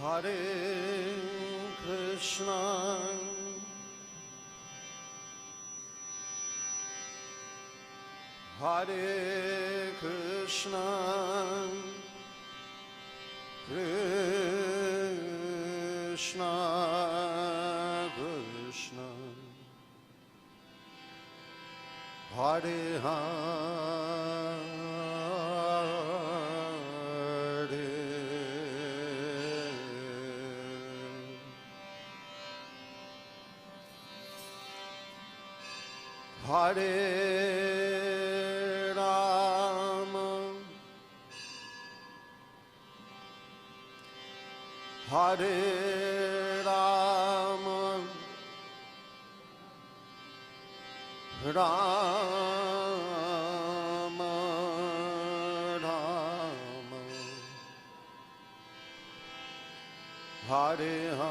Hare Krishna, Hare Krishna, Krishna Krishna, Hare Hare, Hare Rama, Hare Rama, Rama Rama, Hare Hare,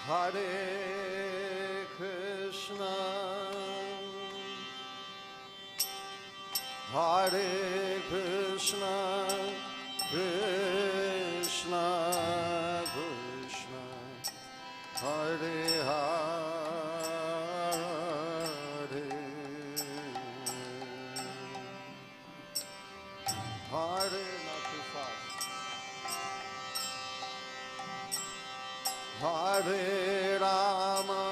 Hare Krishna, Hare Krishna, Krishna Krishna, Hare Hare, Hare, not too fast. Hare Rama,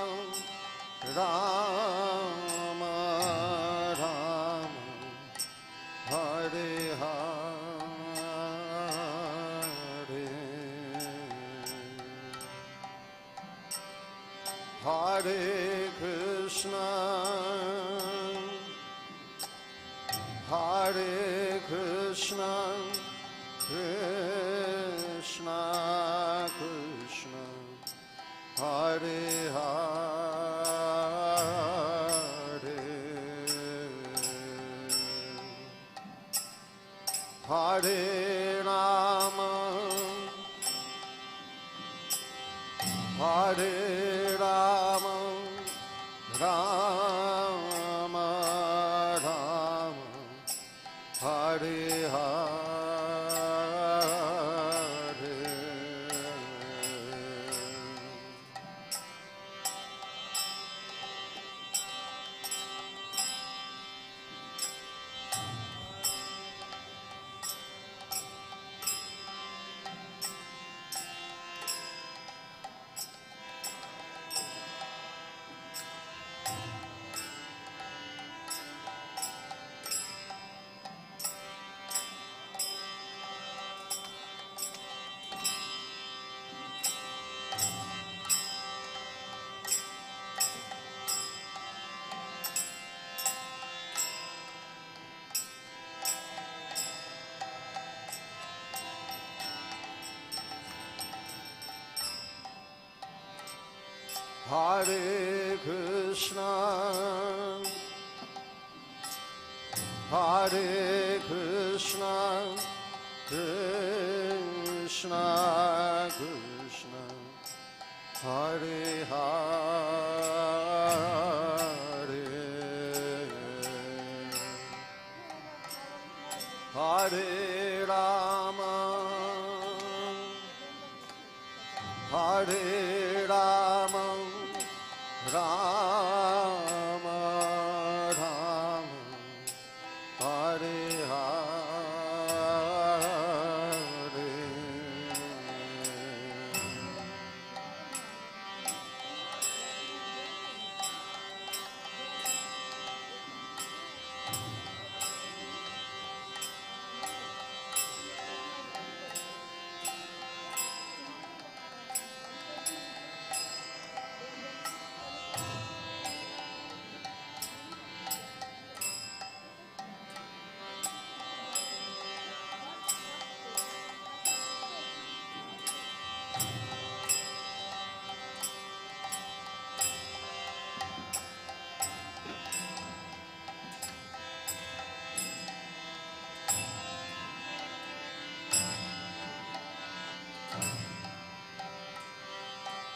Rama Rama, Hare Hare, Hare Krishna, Hare Krishna, Krishna Krishna, Hare Hare, Hare Rama, Hare Rama, Rama Rama, Hare Hare, Hare Krishna, Hare Krishna, Krishna Krishna, Hare Hare, Hare Rama, Hare Rama, Rama Rama, Hare Hare,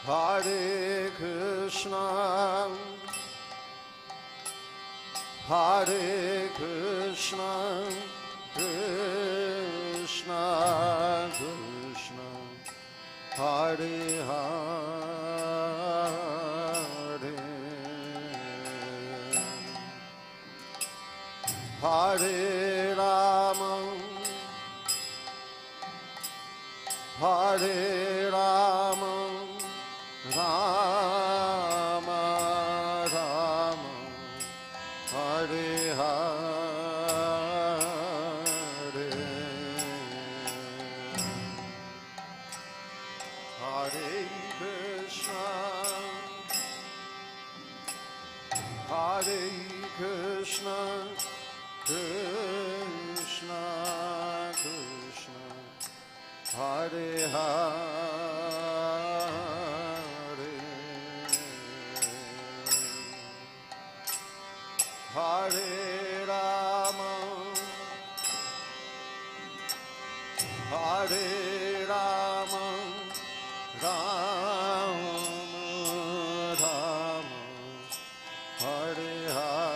Hare Krishna, Hare Krishna, Krishna Krishna, Hare Hare, Hare Rama, Hare Rama, Rama Rama, Hare Hare, Hare Krishna, Hare Krishna, Krishna Krishna, Hare Hare, Hare Rama, Hare Rama, Rama Rama, Hare Hare,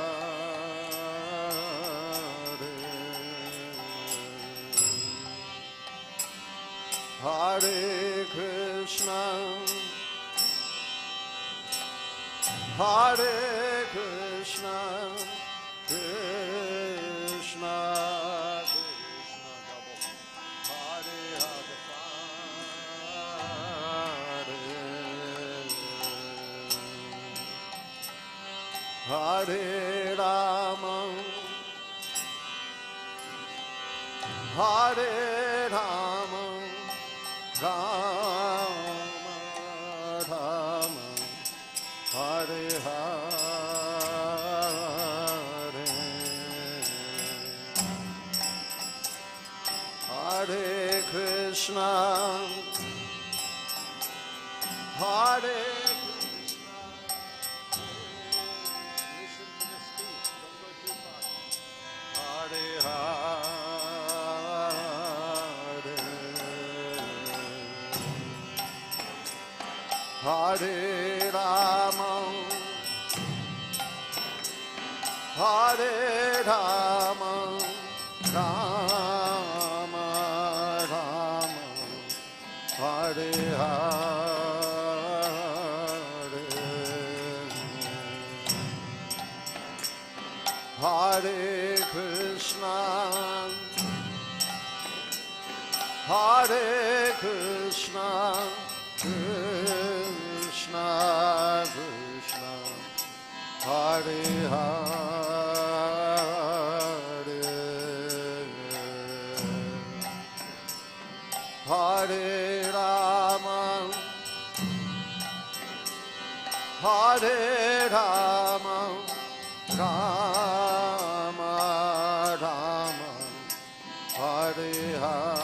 Hare Krishna, Hare Krishna, Krishna Krishna, Hare Hare, Hare Rama, Hare Rama, Rama Rama, Hare Hare, Hare Krishna, Hare Krishna. Listen to the speech, don't go too fast. Hare Hare, Hare Rama, Hare Rama, Rama Rama, Hare Hare, Hare Krishna, Hare Krishna, Krishna Krishna, Hare Hare, Hare Rama, Hare Rama, Rama Rama, Hare Hare,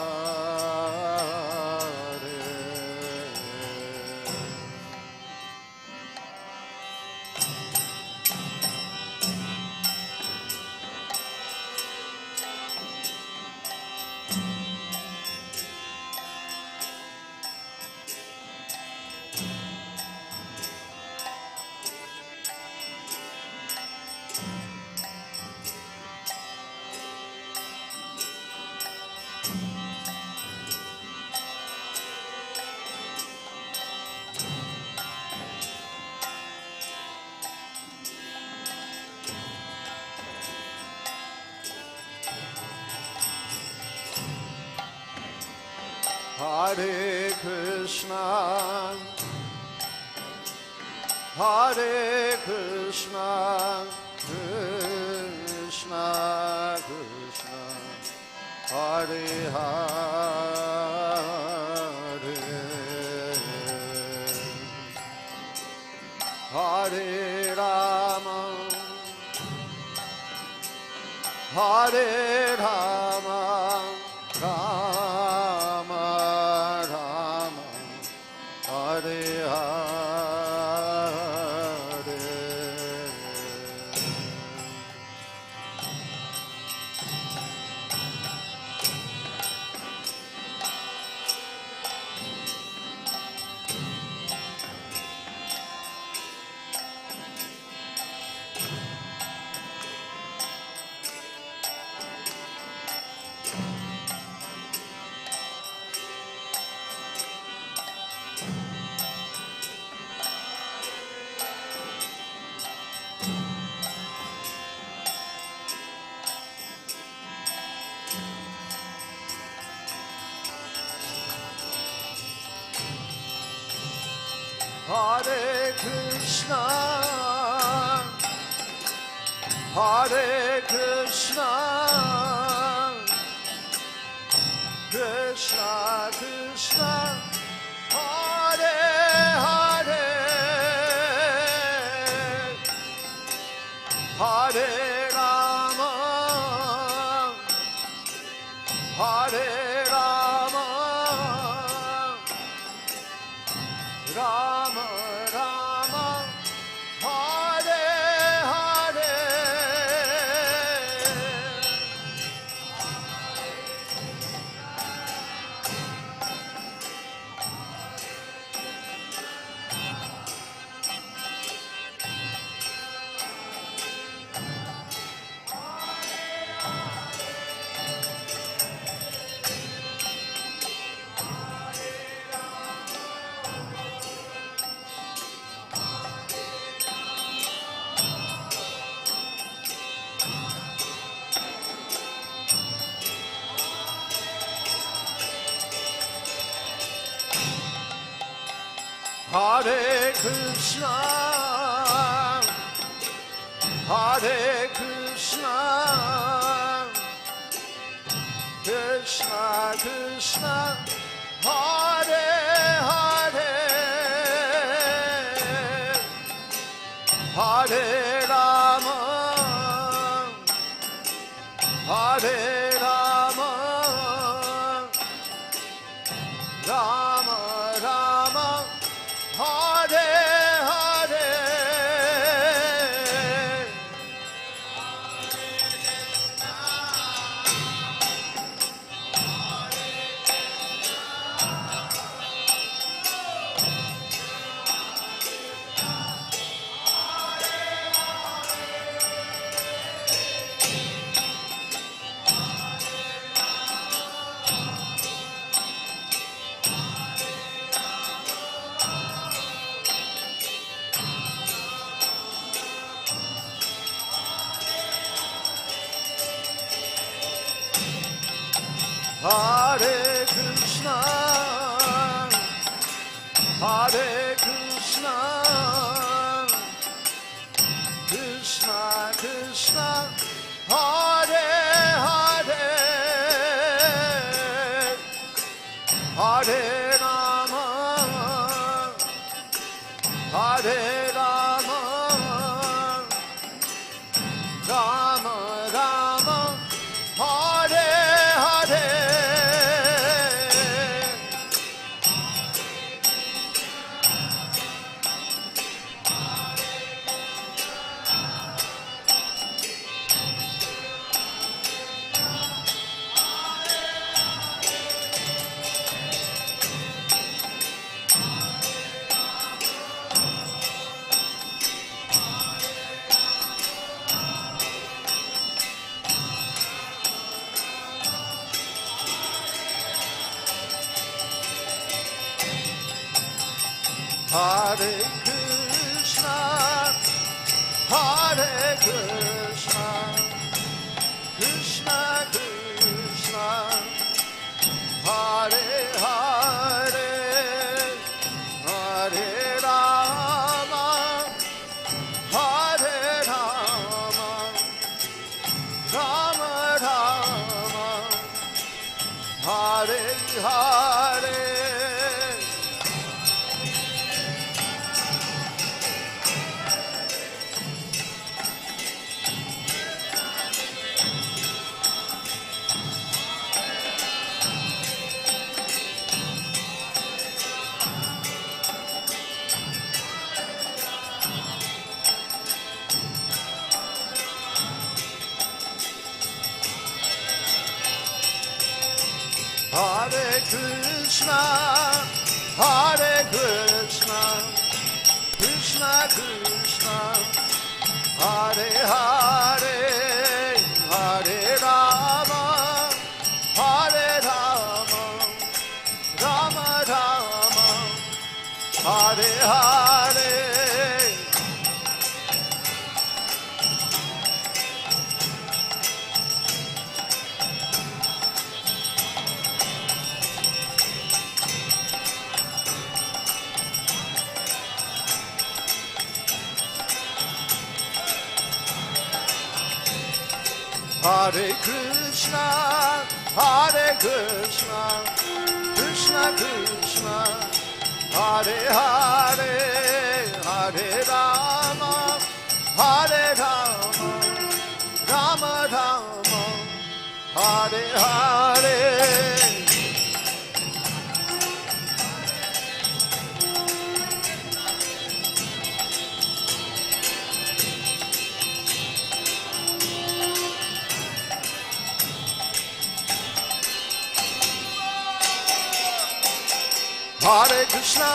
Hare Krishna, Hare Krishna, Krishna Krishna, Hare Hare, Hare Rama, Hare Rama, Rama Rama, Hare Hare, Hare Krishna, Hare Krishna, Krishna Krishna, Hare Hare, Hare Rama, Hare Rama, Rama Rama, Hare Hare. Hare Krishna, Hare Krishna, Krishna Krishna, Hare Hare, Hare Rama, Hare Rama, Rama Rama, Hare Hare. Hare Krishna, Hare Krishna, Krishna Krishna, Hare Hare, Hare Rama, Hare Rama, Rama Rama, Hare Hare. Hare Krishna, Hare Krishna, Krishna Krishna, Hare Hare, Hare Rama, Hare Rama, Rama Rama, Hare Hare. Hare Krishna, Hare Krishna, Krishna Krishna, Hare Hare, Hare Rama, Hare Rama, Rama Rama, Hare Hare. Hare Krishna, Hare Krishna, Krishna Krishna, Hare Hare, Hare Rama, Hare Rama, Rama Rama, Hare Hare. Hare Krishna,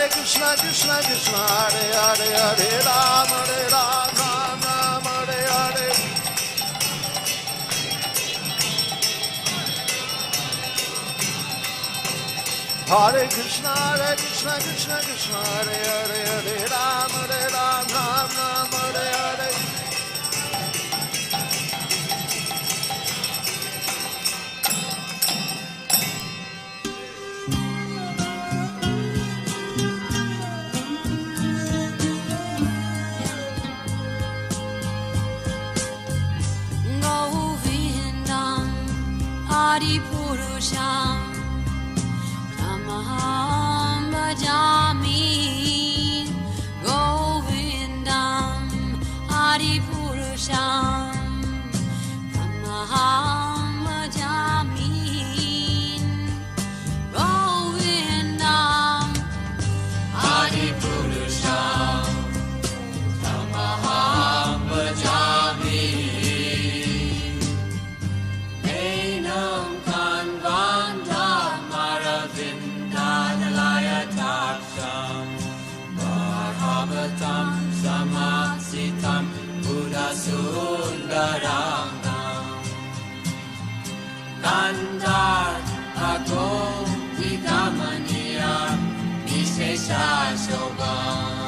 Krishna Krishna, Hare Hare, Hare Rama, Rama, Hare Hare. Hare Krishna, Krishna Krishna, Hare Hare, Hare Rama, Rama, Hare Hare. Adi Purusham Tamaham Bhajami Govindam Adi Purusham Tamaham Bhajami Govindam Adi Purusham Tamaham Bhajami Bhagavatam samasitam Buddha sundaram Nandar agom vigamaniya Vishesha shobham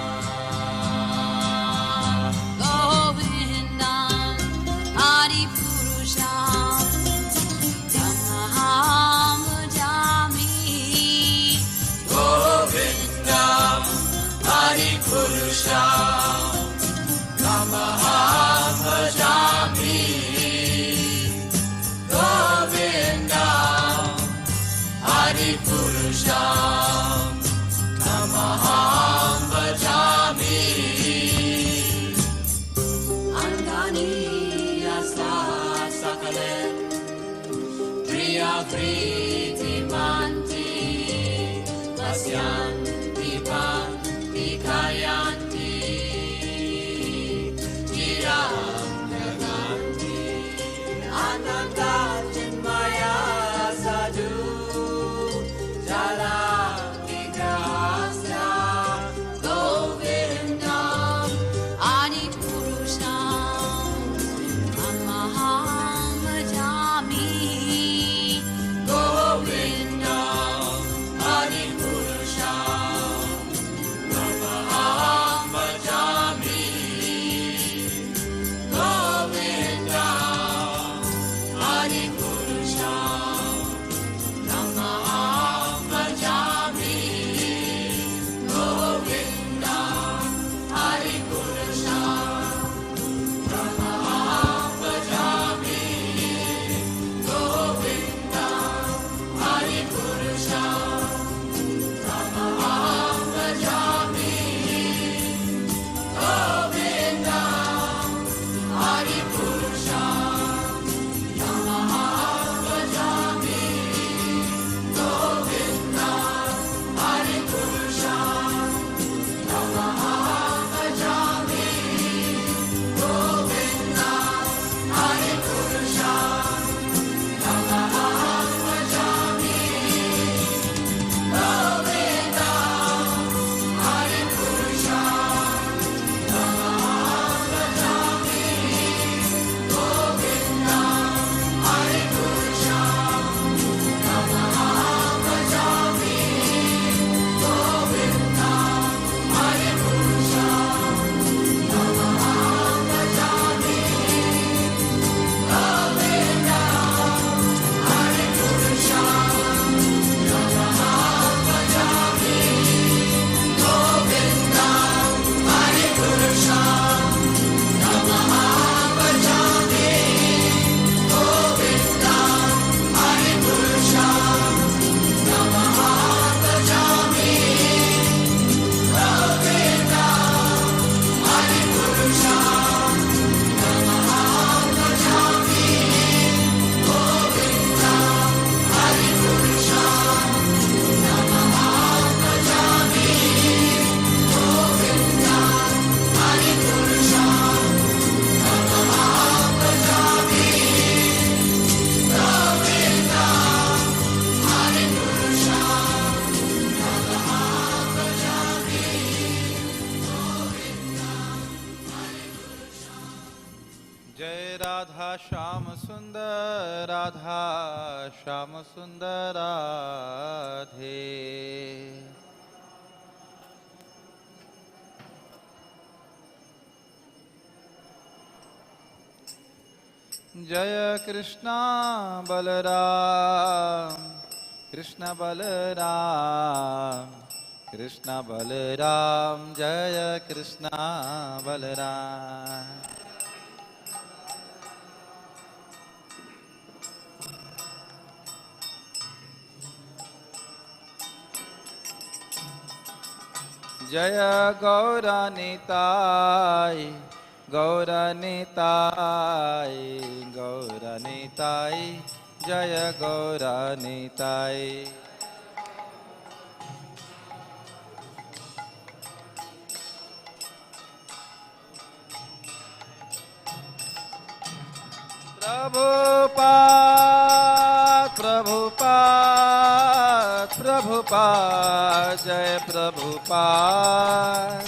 Govindam Adi Purusham Tamaham Bhajami Govindam Adi Purusham Tamaham Bhajami Govindam Adi Purusham Tamaham Bhajami Andani Yasa Sakale Priya Priti Manti Asyan Dipan Kayanti Jiram Jaganti Ananda Chinmaya Sadhu Jala Vigrahasya Govindam Adi Purusham Tamaham Bhajami Govindam Adi Purusham Shyam सुंदर राधा श्याम सुंदर राधे। जय कृष्णा बलराम कृष्ण बलराम कृष्ण बलराम जय कृष्णा बलराम। जय गौरनिताय गौरनिताय गौरनिताय जय गौरनिताय। प्रभुपाद प्रभुपाद प्रभुपाद जय प्रभुपाद।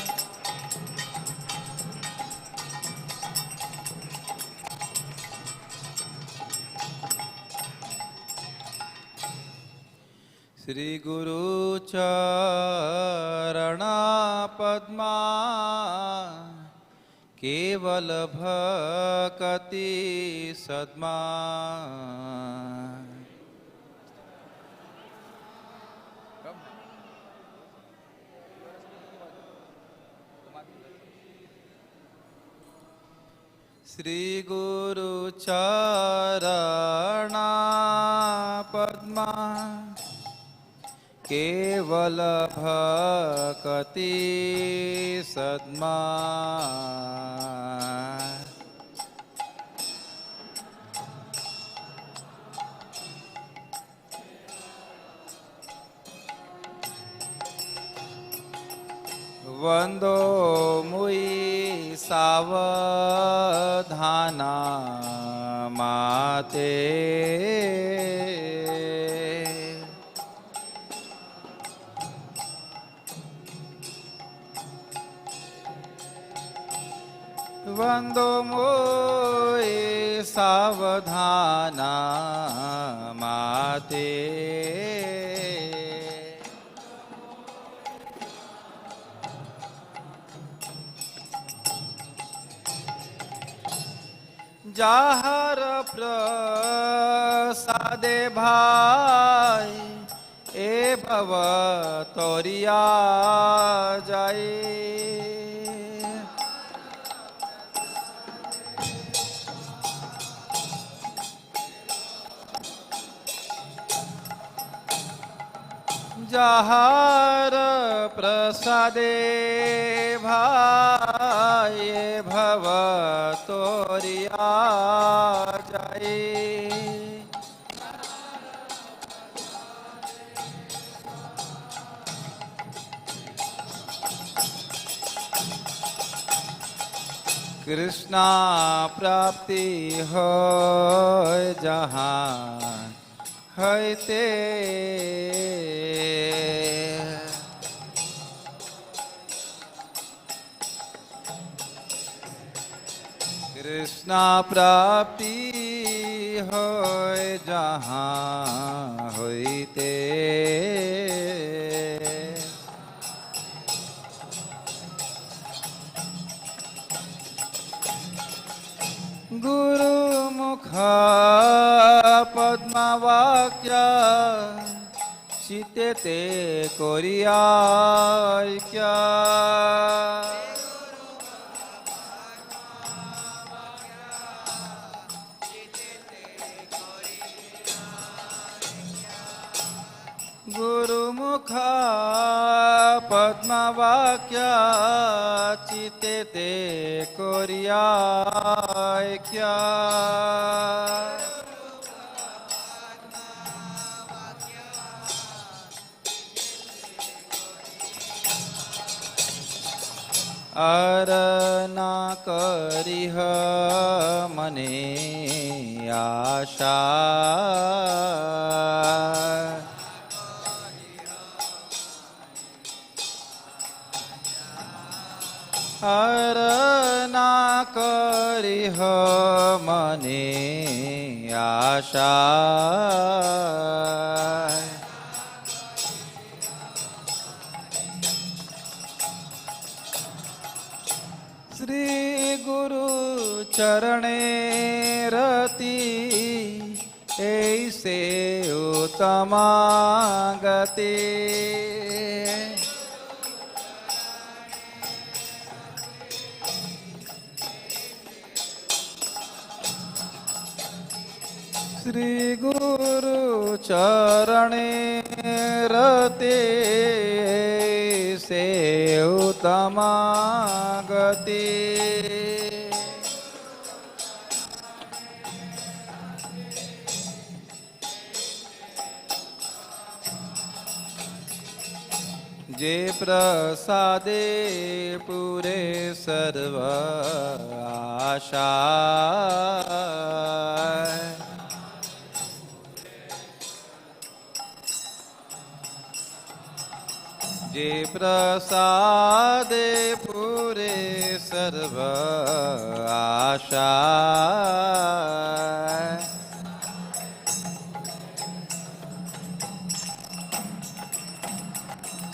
श्री गुरु चरण पद्मा केवल भक्ति सद्मा। श्री गुरु चरण पद्मा केवल भक्ति सद्मा। वंदो मुई सावधाना माते। वंदो मोय सावधाना माते। जाहर प्रसादे भाई ए भव तोरिया जाए। जाहर प्रसादे भाई भव तोरिया जाए। कृष्णा प्राप्ति हो जहाँ हैते। कृष्णा प्राप्ति होय जहाँ होइते। गुरु मुख पद्मवाक्य चित्ते ते कोरिया क्या। गुरुमुख पद्मवाक्य चित्ते ते कोरिया क्या। अरना करिह मने आशा। अरना કરીહ મને આશા શ્રી ગુરુ ચરણે રતિ ऐसे उत्तमा गति श्री गुरु चरणे रते से उत्तमा गति जे प्रसादे पूरे सर्व आशा जे प्रसादे पूरे सर्व आशा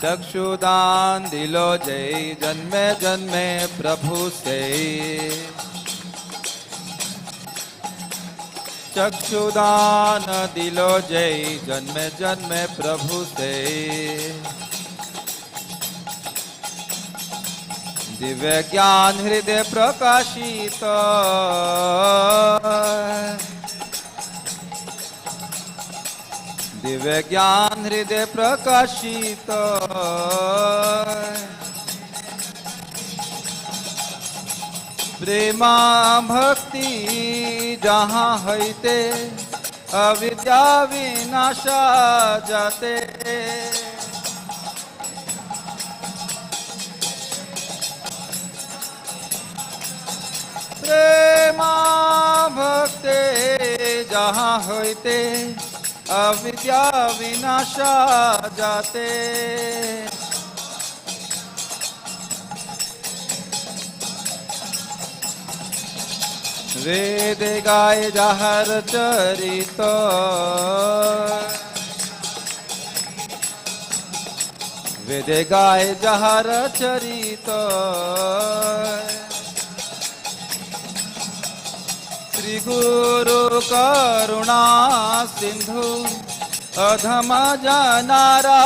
चक्षुदान दिलो जय जन्मे जन्मे प्रभु से चक्षुदान दिलो जय जन्मे जन्मे प्रभु से दिव्य ज्ञान हृदय प्रकाशित दिव्य ज्ञान हृदय प्रकाशित प्रेमा भक्ति जहाँ हैते अविद्या विनाशा जाते प्रेमा भक्ति जहाँ हैते अविद्या विनाशा जाते वेद गाय जहर चरित वेद गाय जहर चरित श्री गुरु करुणा सिंधु अधम जनारा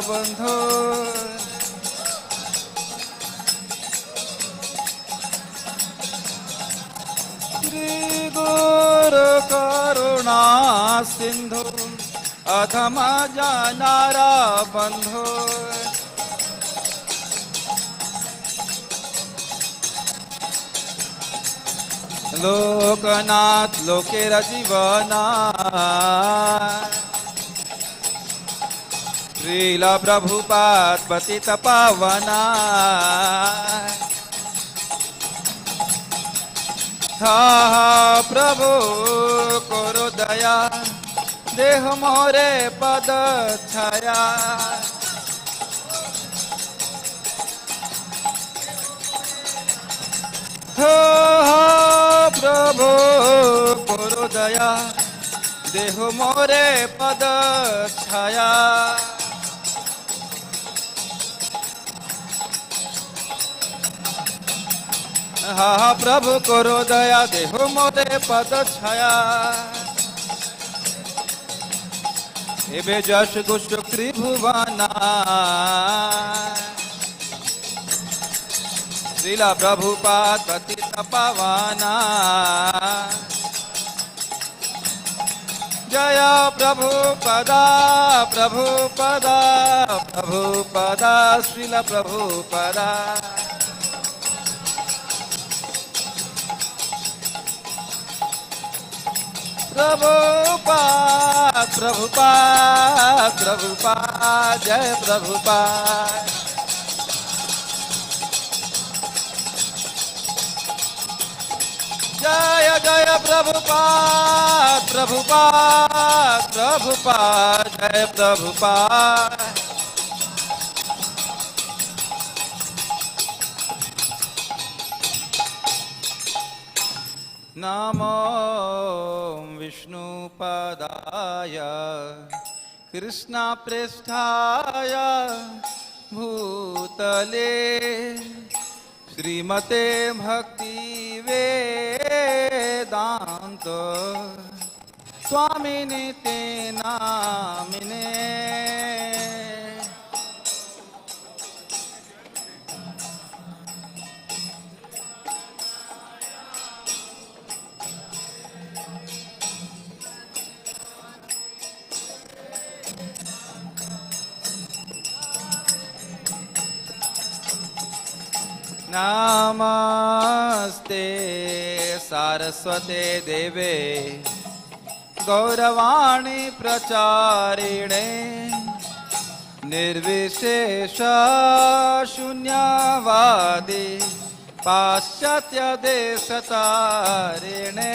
बंधु श्री गुरु करुणा सिंधु अधम जनारा बंधु लोकनाथ लोकेर जीवना श्रील प्रभुपाद पतित पावना हा प्रभु करो दया देह मोरे पद छाया प्रभु करो दया देह मोरे पद छाया हा प्रभु करो दया देह मोरे पद छाया एबे जश गुष्ट त्रिभुवना श्रीला प्रभुपाद पतित पावना जय प्रभुपदा प्रभुपदा प्रभुपदा श्रीला प्रभुपदा प्रभुपाद प्रभुपाद प्रभुपाद जय प्रभुपाद जय जय प्रभुपाद प्रभुपाद प्रभुपाद जय प्रभुपाद नमो विष्णुपदाय कृष्णप्रेष्ठाय भूतले श्रीमते भक्तिवेदान्त स्वामिनिते नामिने। नमस्ते सारस्वते देवे गौरवाणी प्रचारिणे निर्विशेष शून्यवादी पाश्चात्य देशतारिणे।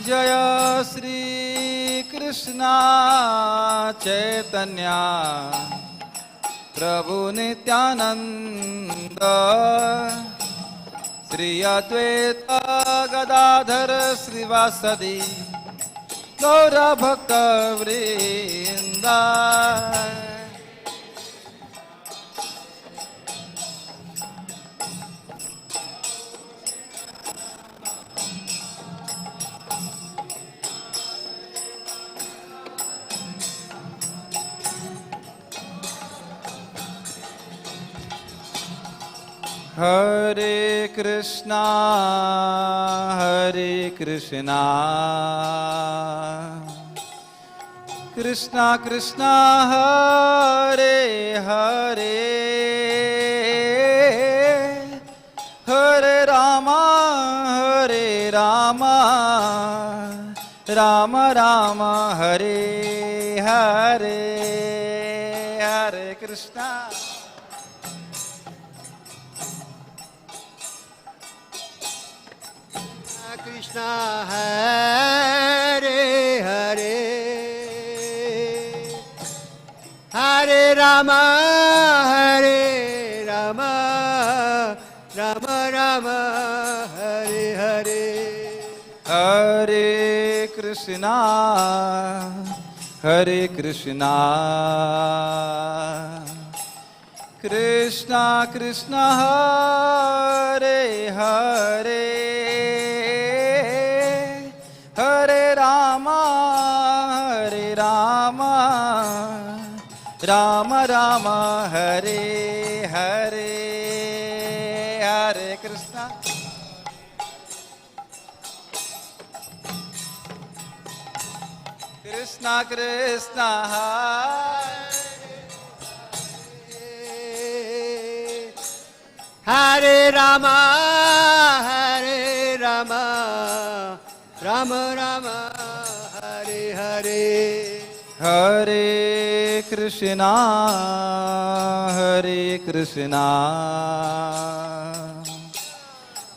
जय श्री कृष्ण चैतन्य प्रभु नित्यानंद श्री अद्वैत गदाधर श्रीवासदि गौर भक्त वृंद। हरे कृष्णा कृष्णा कृष्णा हरे हरे हरे रामा राम राम हरे हरे। हरे कृष्णा कृष्णा हरे हरे हरे राम राम राम हरे हरे। हरे कृष्णा कृष्णा कृष्णा हरे हरे हरे राम राम राम हरे हरे। हरे कृष्णा कृष्णा कृष्णा हरे राम राम राम हरे हरे। हरे कृष्णा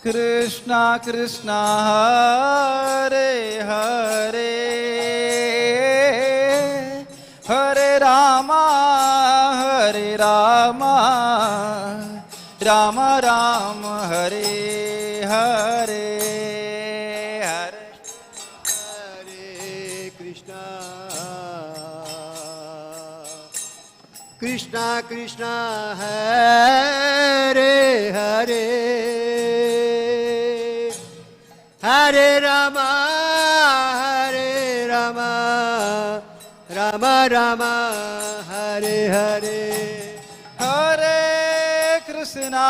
कृष्णा कृष्णा हरे हरे हरे राम राम राम हरे हरे। हरे कृष्णा कृष्णा हरे हरे हरे राम राम राम हरे हरे। हरे कृष्णा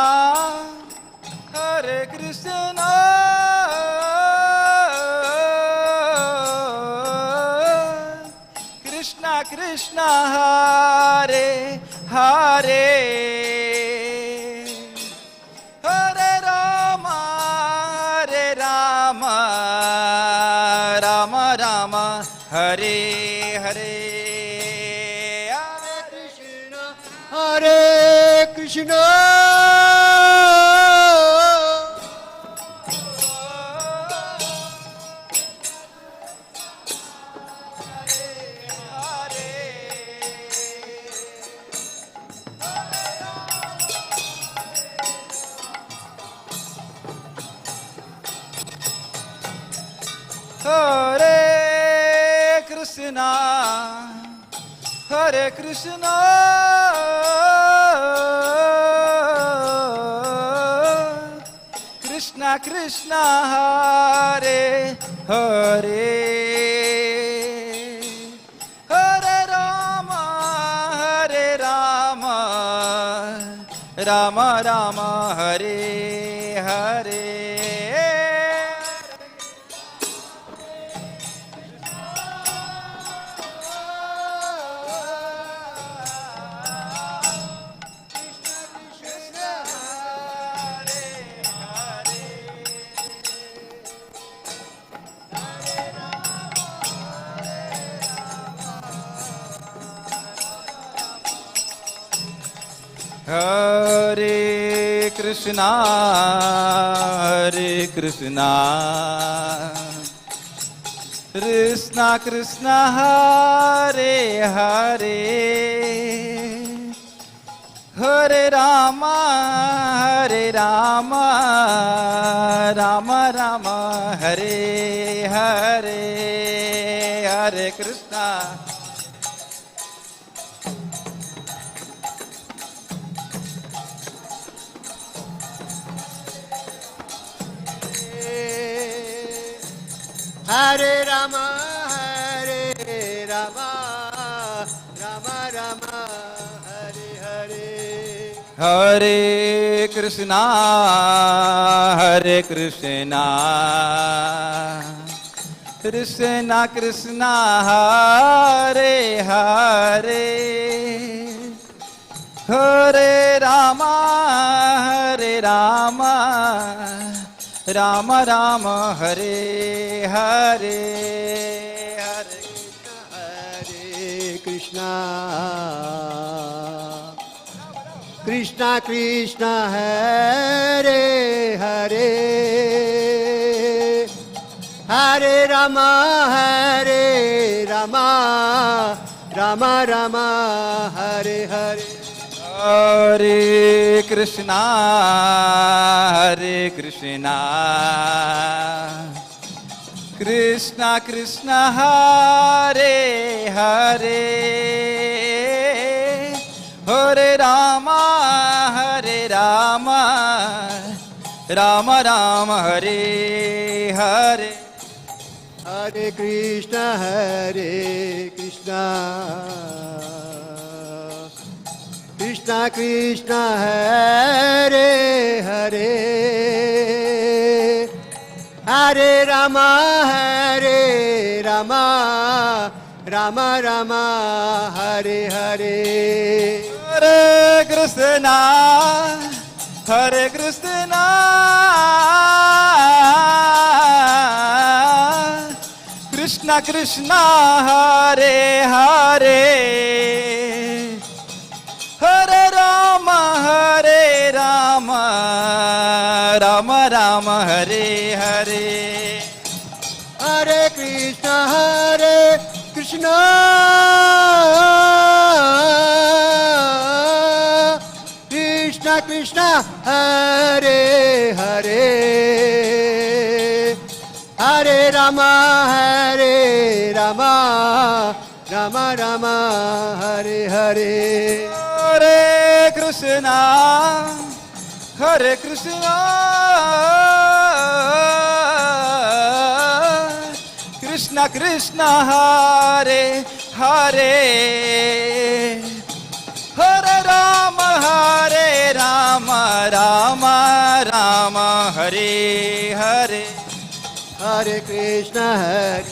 कृष्णा कृष्णा हरे हरे हरे राम राम राम हरे हरे। हरे Krishna Hare Krishna, Hare Krishna, Krishna Krishna, Hare Hare, Hare Rama, Hare Rama, Rama Rama, Hare Hare. Hare Krishna, Hare Krishna, Krishna Krishna, Hare Hare, Hare Rama, Hare Rama, Rama Rama, Hare Hare, Hare Krishna. Hare Rama, Hare Rama, Rama Rama, Hare Hare. Hare Krishna, Hare Krishna, Krishna Krishna, Hare Hare, Hare Rama, Hare Rama, Rama Rama, Hare Hare, Hare Krishna, Krishna Krishna, Hare Hare, Hare Rama, Hare Rama, Rama Rama, Hare Hare. Hare Krishna, Hare Krishna, Krishna Krishna, Hare Hare, Hare Rama, Hare Rama, Rama Rama, Hare Hare. Hare Krishna, Hare Krishna, Krishna Krishna, Hare Hare, Hare Rama, Hare Rama, Rama Rama, Hare Hare. Hare Krishna, Hare Krishna, Krishna Krishna, Hare Hare, Hare Rama, Hare Rama, Rama Rama, Hare Hare. Hare Krishna, Hare Krishna, Krishna Krishna, Hare Hare, Hare Rama, Hare Rama, Rama Rama, Hare Hare. Hare Krishna, Hare Krishna, Krishna Krishna, Hare Hare, Hare Rama, Hare Rama, Rama Rama, Hare Hare. Hare Krishna, Hare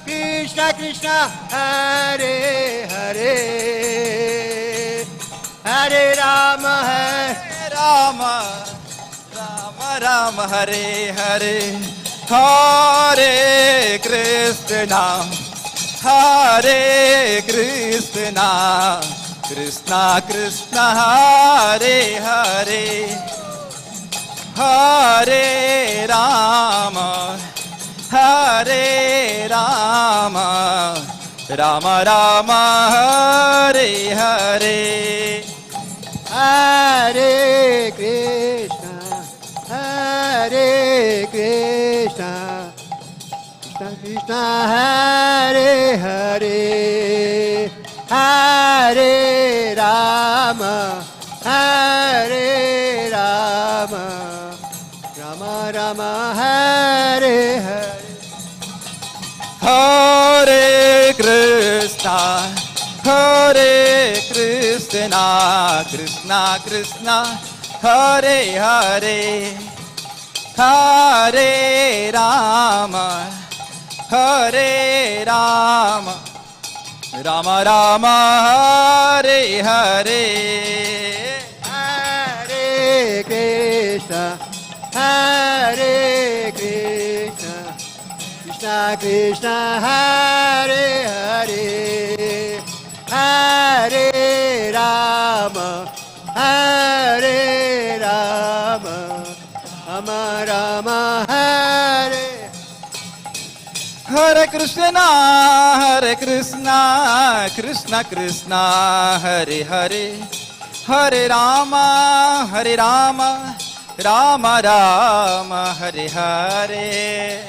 Krishna Krishna, Hare Hare, Hare Rama, Hare Rama, Rama Rama, Hare Hare, Hare Krishna, Hare Krishna, Krishna Krishna, Hare Hare, Hare Rama, Hare Rama, Rama Rama, Hare Hare. Hare Krishna, Krishna Hare Hare Hare Rama Hare Rama Rama Rama Hare Hare Hare Krishna Krishna Krishna Hare Hare Hare Rama Rama Rama Hare Hare Hare Krishna Krishna Krishna Hare Hare Hare Rama Rama Rama Hare Hare Krishna Krishna Krishna Hare Hare Hare Rama Rama Rama Hare Hare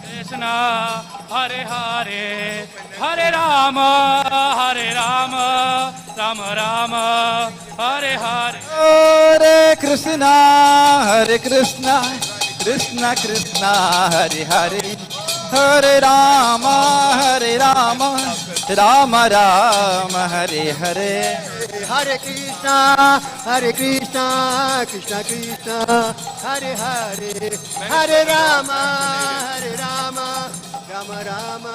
Krishna Hare Hare Hare Rama Rama Rama Hare Hare Hare Krishna Krishna Krishna Hare Hare Hare Rama Rama Rama Hare Hare Hare Krishna Krishna Krishna Hare Hare Hare Rama Rama Rama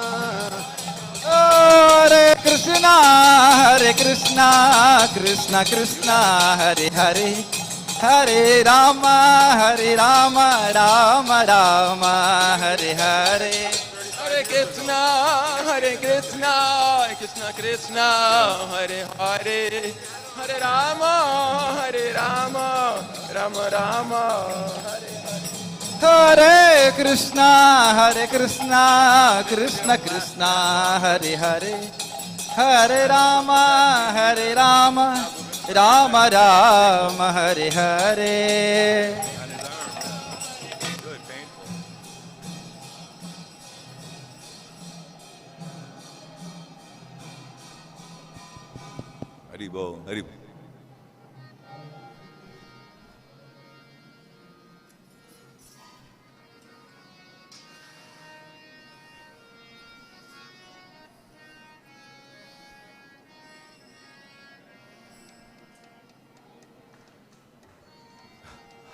Hare Krishna Krishna Krishna Hare Hare Hare Rama Rama Rama Hare Hare Hare Krishna Krishna Krishna Hare Hare Hare Rama Rama Rama Hare Hare Krishna Krishna Krishna Hare Hare Hare Rama Rama Rama Hare Hare Good, painful. Hari Bol, Hari Bol.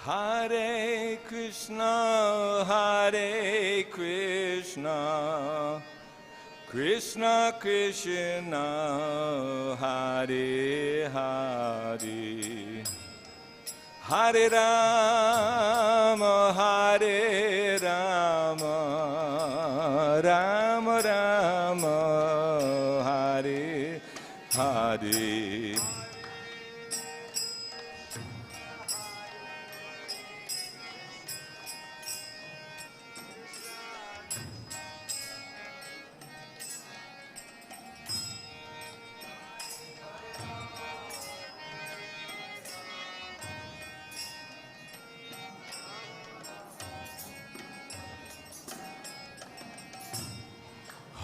Hare Krishna, Krishna Krishna, Hare Hare, Hare Rama, Rama Rama, Hare Hare.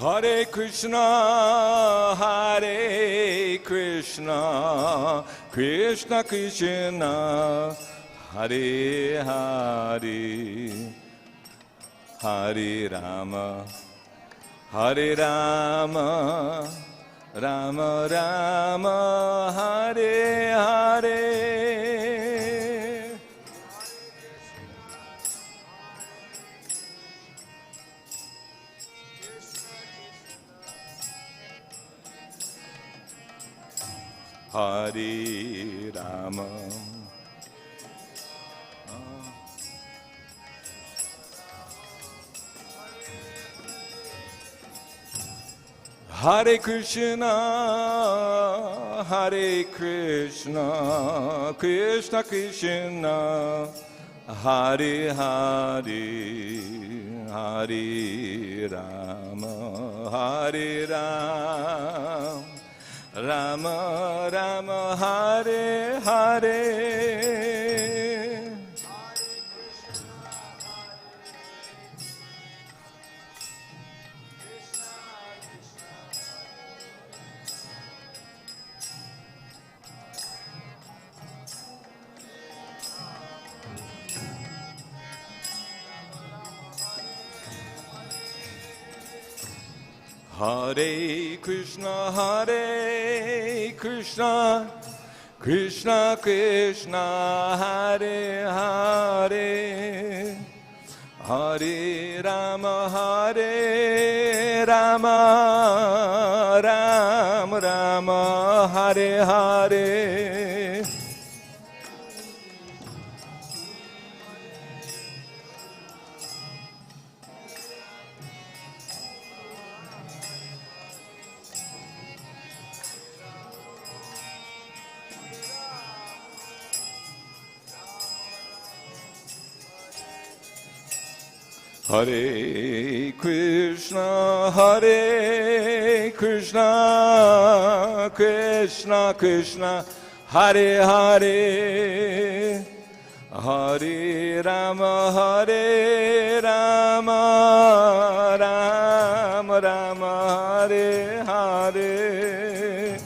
Hare Krishna, Krishna Krishna, Hare Hare, Hare Rama, Rama Rama, Hare Hare. Hare Rama, Hare Krishna, Krishna Krishna, Hare Hare, Hare Rama, Rama Rama, Hare Hare. Hare Krishna, Hare Krishna, Krishna Krishna, Hare Hare, Hare Rama, Hare Rama, Rama Rama, Hare Hare. Hare Krishna, Hare Krishna, Krishna Krishna, Hare Hare, Hare Rama, Hare Rama, Rama Rama, Hare Hare.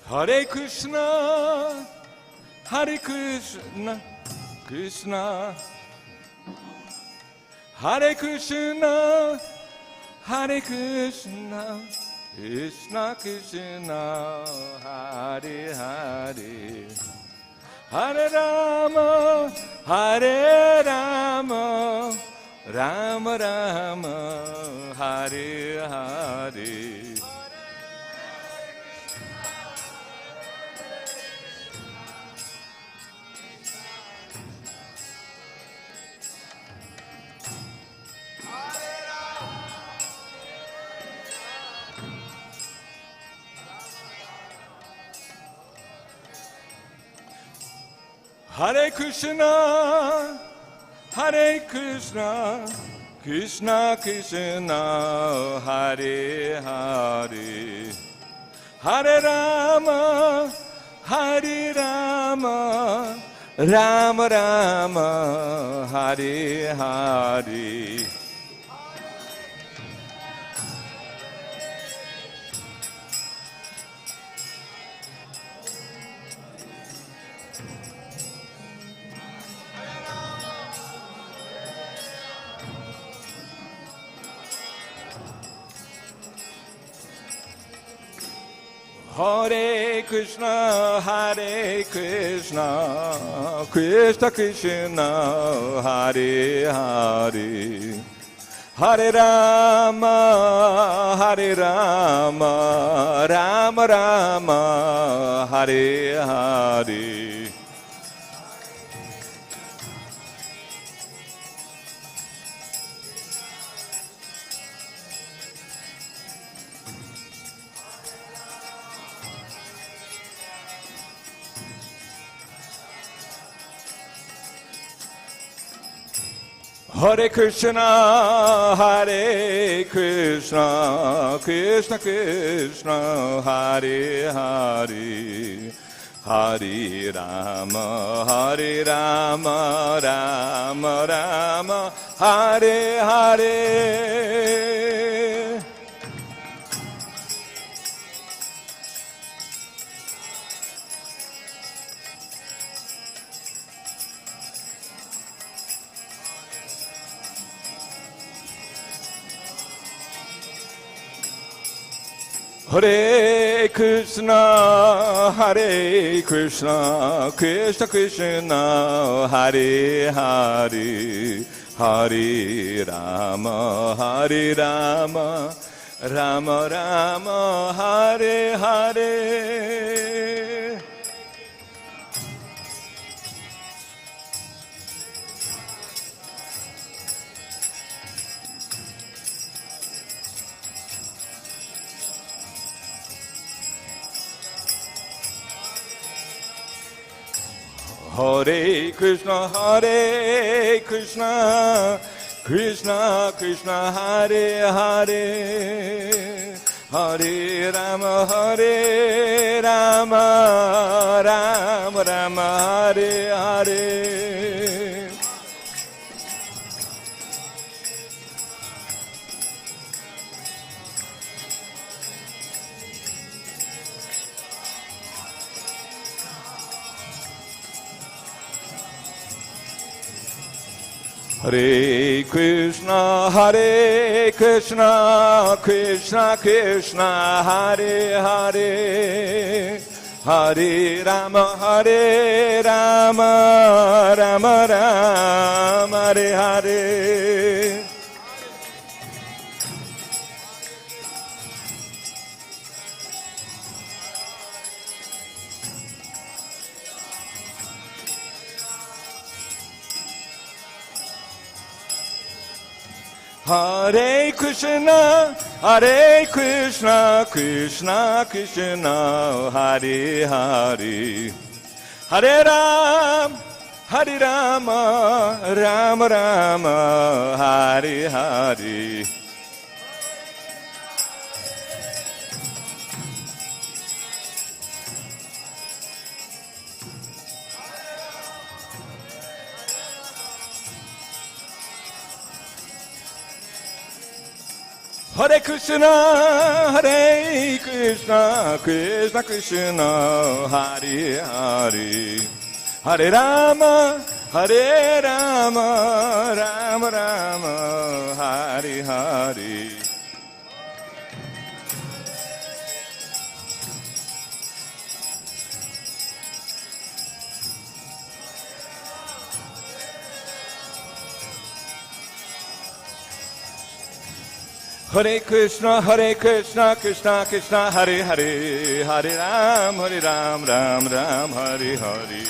Hare Krishna, Hare Krishna, Krishna, Hare Krishna, Hare Krishna, Krishna Krishna, Hare Hare, Hare Rama, Hare Rama, Rama Rama, Hare Hare. Hare Krishna, Hare Krishna, Krishna Krishna, Hare Hare, Hare Rama, Hare Rama, Rama Rama, Hare Hare. Hare Krishna, Hare Krishna, Krishna Krishna, Hare Hare, Hare Rama, Hare Rama, Rama Rama, Hare Hare. Hare Krishna, Hare Krishna, Krishna Krishna, Hare Hare, Hare Rama, Hare Rama, Rama Rama, Hare Hare. Hare Krishna, Hare Krishna, Krishna Krishna, Hare Hare, Hare Rama, Hare Rama, Rama Rama, Hare Hare. Hare Krishna, Hare Krishna, Krishna Krishna, Hare Hare, Hare Rama, Hare Rama, Rama Rama, Hare Hare. Hare Krishna, Krishna Krishna, Hare Hare, Hare Rama, Rama Rama, Hare Hare. Hare Krishna, Krishna Krishna, Hare Hare, Hare Rama, Rama Rama, Hare Hare. Hare Krishna, Krishna Krishna, Hare Hare, Hare Rama, Rama Rama, Hare Hare. Hare Krishna, Krishna Krishna, Hare Hare, Hare Ram, Ram Ram, Hare Hare.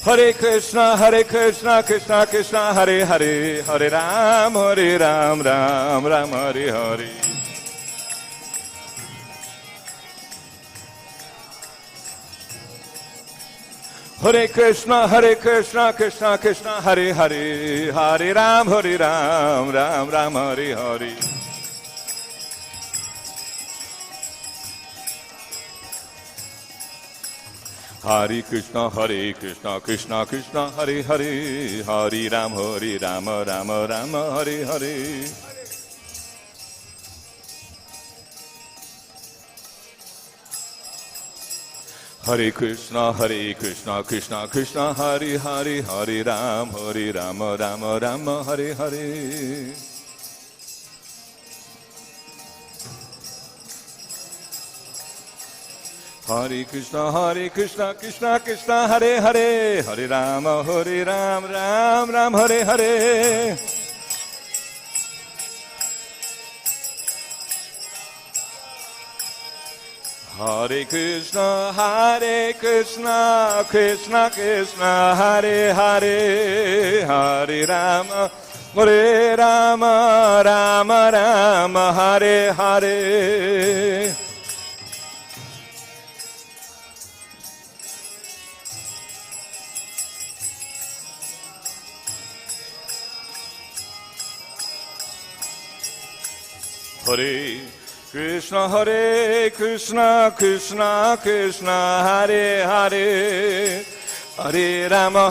Hare Krishna, Krishna Krishna, Hare Hare, Hare Ram, Ram Ram, Hare Hare. Hare Krishna, Krishna Krishna, Hare Hare, Hare Ram, Ram Ram, Hare Hare. Hare Krishna, Krishna Krishna, Hare Hare, Hare Ram, Rama Rama, Hare Hare. Hare Krishna, Krishna Krishna, Hare Hare, Hare Rama, Rama Rama, Hare Hare. Hare Krishna, Krishna Krishna, Hare Hare, Hare Rama, Ram Ram, Hare Hare. Hare Krishna, Krishna Krishna, Hare Hare, Hare Rama, Rama Rama, Hare Hare. Hare Krishna, Krishna Krishna, Hare Hare, Hare Rama,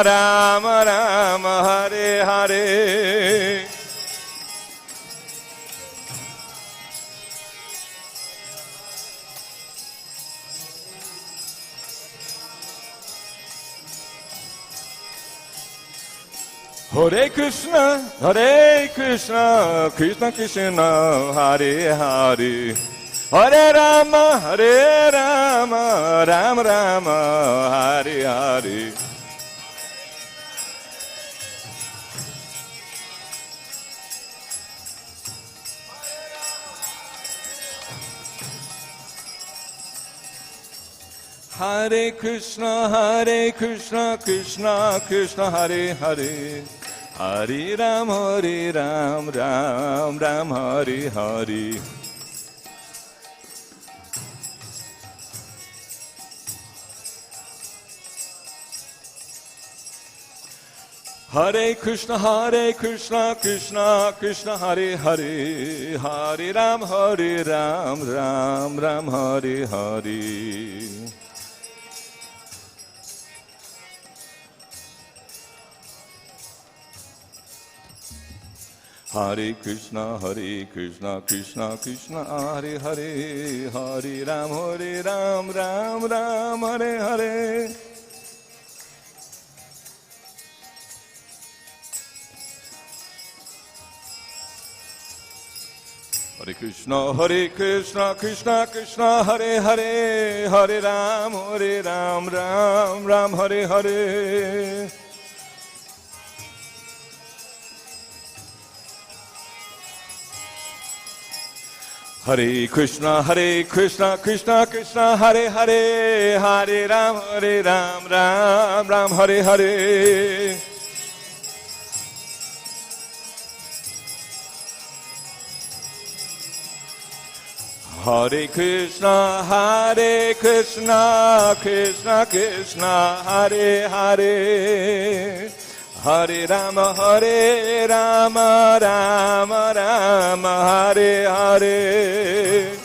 Rama Rama, Hare Hare. Hare Krishna, Krishna Krishna, Hare Hare, Hare Rama, Rama Rama, Hare Hare. Hare Krishna, Krishna Krishna, Hare Hare, Hare Ram, Ram Ram, Hare Hare. Hare Krishna, Krishna Krishna, Hare Hare, Hare Ram, Ram Ram, Hare Hare. Hare Krishna, Krishna Krishna, Hare Hare, Hare Ram, Ram Ram, Hare Hare. Hare Krishna, Krishna Krishna, Hare Hare, Hare Ram, Ram Ram, Hare Hare. Hare Krishna, Krishna Krishna, Hare Hare, Hare Ram, Ram Ram, Hare Hare. Hare Krishna, Krishna Krishna, Hare Hare, Hare Rama, Rama Rama, Hare Hare.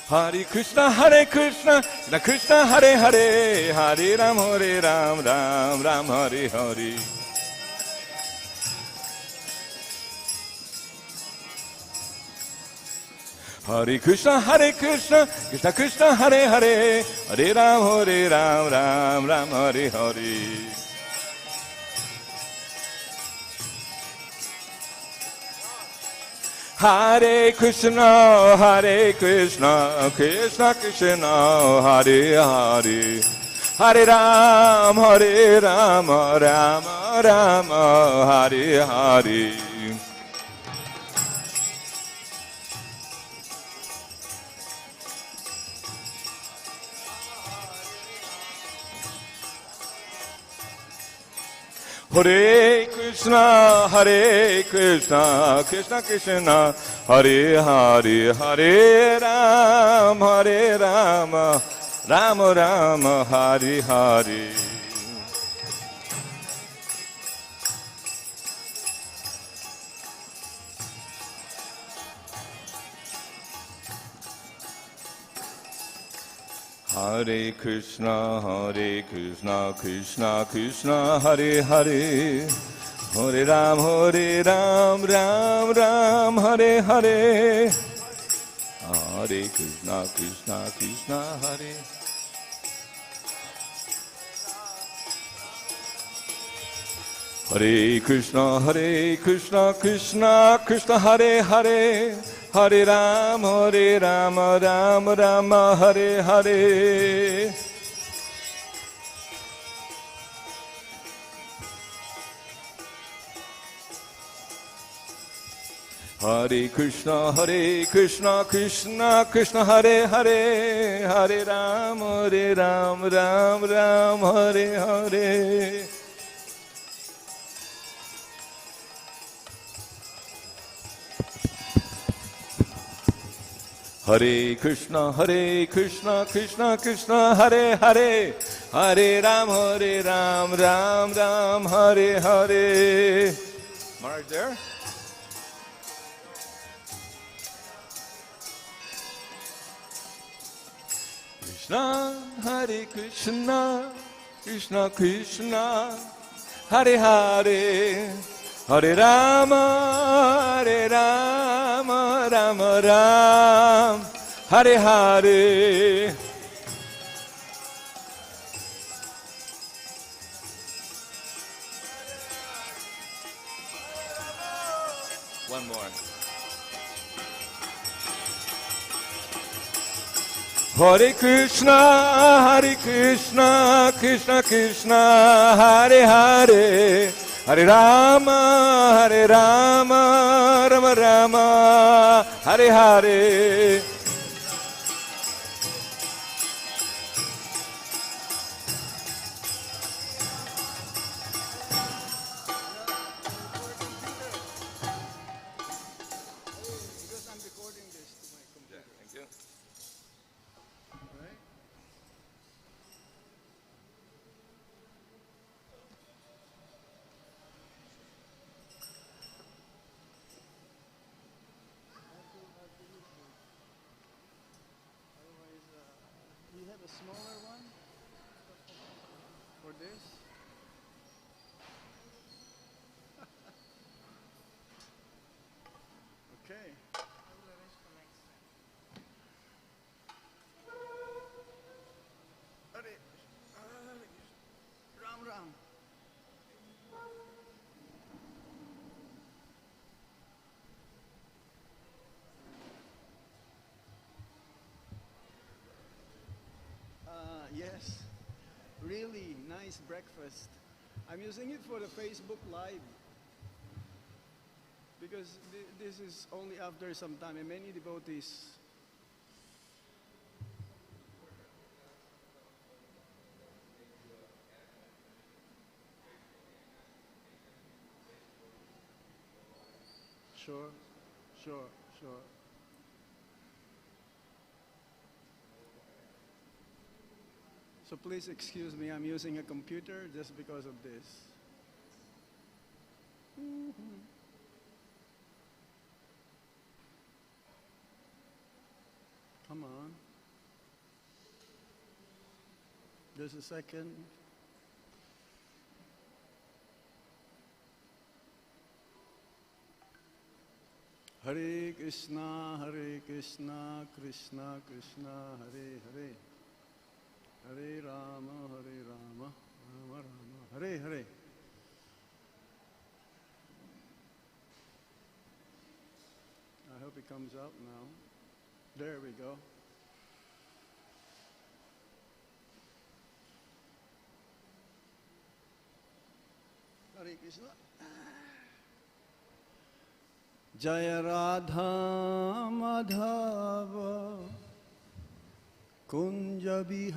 Hare Krishna, Krishna Hare Hare, Hare Ram, Ram Ram, Hare Hare. Hare Krishna, Krishna Krishna, Hare Hare, Hare Ram, Ram Ram, Hare Hare. Hare Krishna, Krishna Krishna, Hare Hare, Hare Ram, Rama Rama, Hare Hare. Hare Krishna, Krishna Krishna, Hare Hare, Hare Ram, Rama Rama, Hare Hare. Hare Krishna, Krishna Krishna, Hare Hare, Hare Ram, Ram Ram, Hare Hare. Hare Krishna, Krishna Hare. Hare Krishna, Krishna Krishna, Hare Hare, Hare Ram, Ram Rama, Hare Hare. Hare Krishna, Krishna Krishna, Hare Hare, Hare Ram, Ram Ram, Hare Hare. Hare Krishna, Krishna Krishna, Hare Hare, Hare Ram, Ram Ram, Hare Hare. Mark there. Krishna, Hare Krishna, Krishna Krishna, Hare Hare, Hare Rama, Rama Ram, Hare Hare. One more. Hare Krishna, Krishna Krishna, Hare Hare, Hare Rama, Rama Rama, Hare Hare. Because I'm recording this to my computer. Thank you. Right? the smaller one for this. Okay. Hare, Hare, Ram Ram. Yes, really nice breakfast. I'm using it for the Facebook Live because this is only after some time, and many devotees. Sure, sure, sure. So please excuse me, I'm using a computer just because of this. Come on. Just a second. Hare Krishna, Krishna Krishna, Hare Hare. Hare Rama, Rama Rama, Hare Hare. I hope it comes out now. There we go. Hare Krishna. Jaya Radha Madhava Kunja Bihari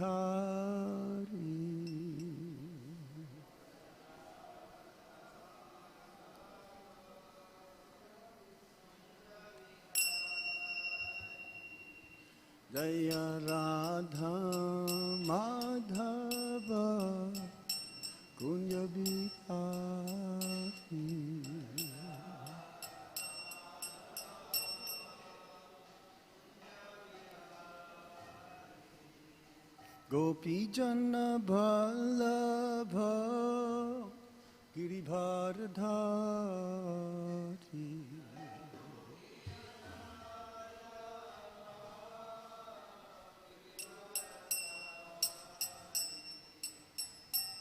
Jaya Radha Madhava Kunja Bihari Gopi Jana Ballabha Giribhardhari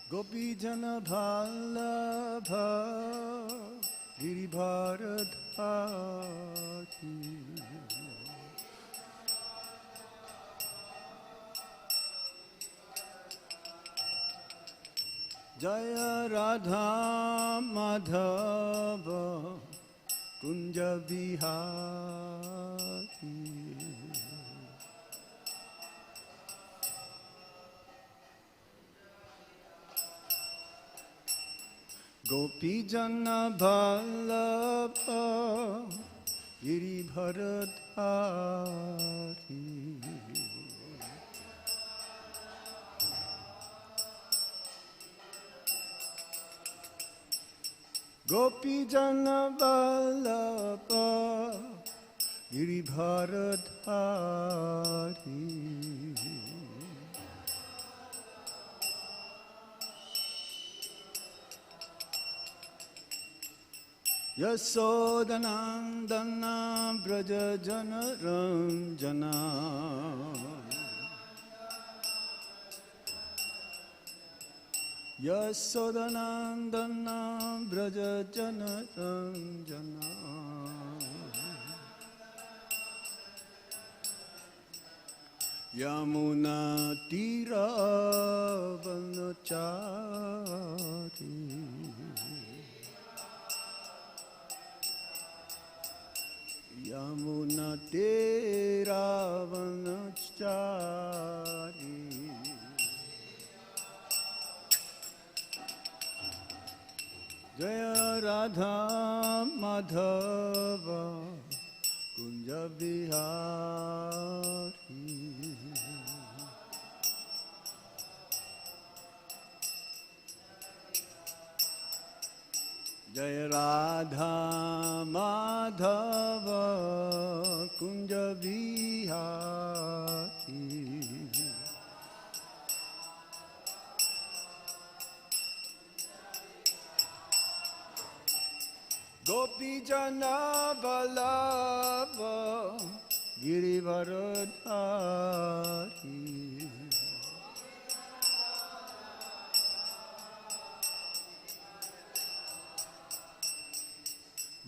Gopi Jana Ballabha Giribhardhari Jaya Radha Madhava Kunja Bihari Gopi Jana Ballabha Giribhardhari Gopi Jana Vallabha Giribhardhari Yasodanandana Braja Jana Ranjana Yasodanandana Braja Jana Ranjana Yamuna Tira Vanachari Yamuna Tira Vanachari Jaya Radha Madhava Kunja Bihari Jaya Radha Madhava Kunja Bihari Gopi Jana Vallabha Girivaradhari.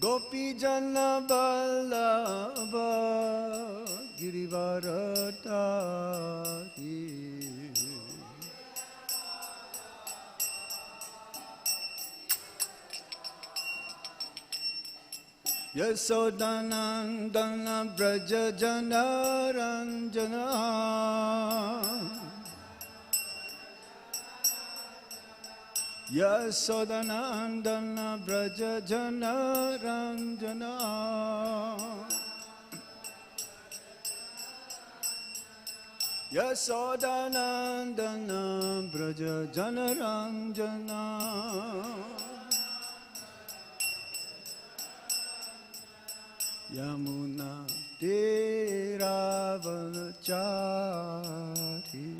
Gopi Jana Vallabha Girivaradhari. Yasodanandana Braja Jana Ranjana. Yasodanandana Braja Jana Ranjana. Yasodanandana Braja Jana Ranjana. Yamuna Teravanachari.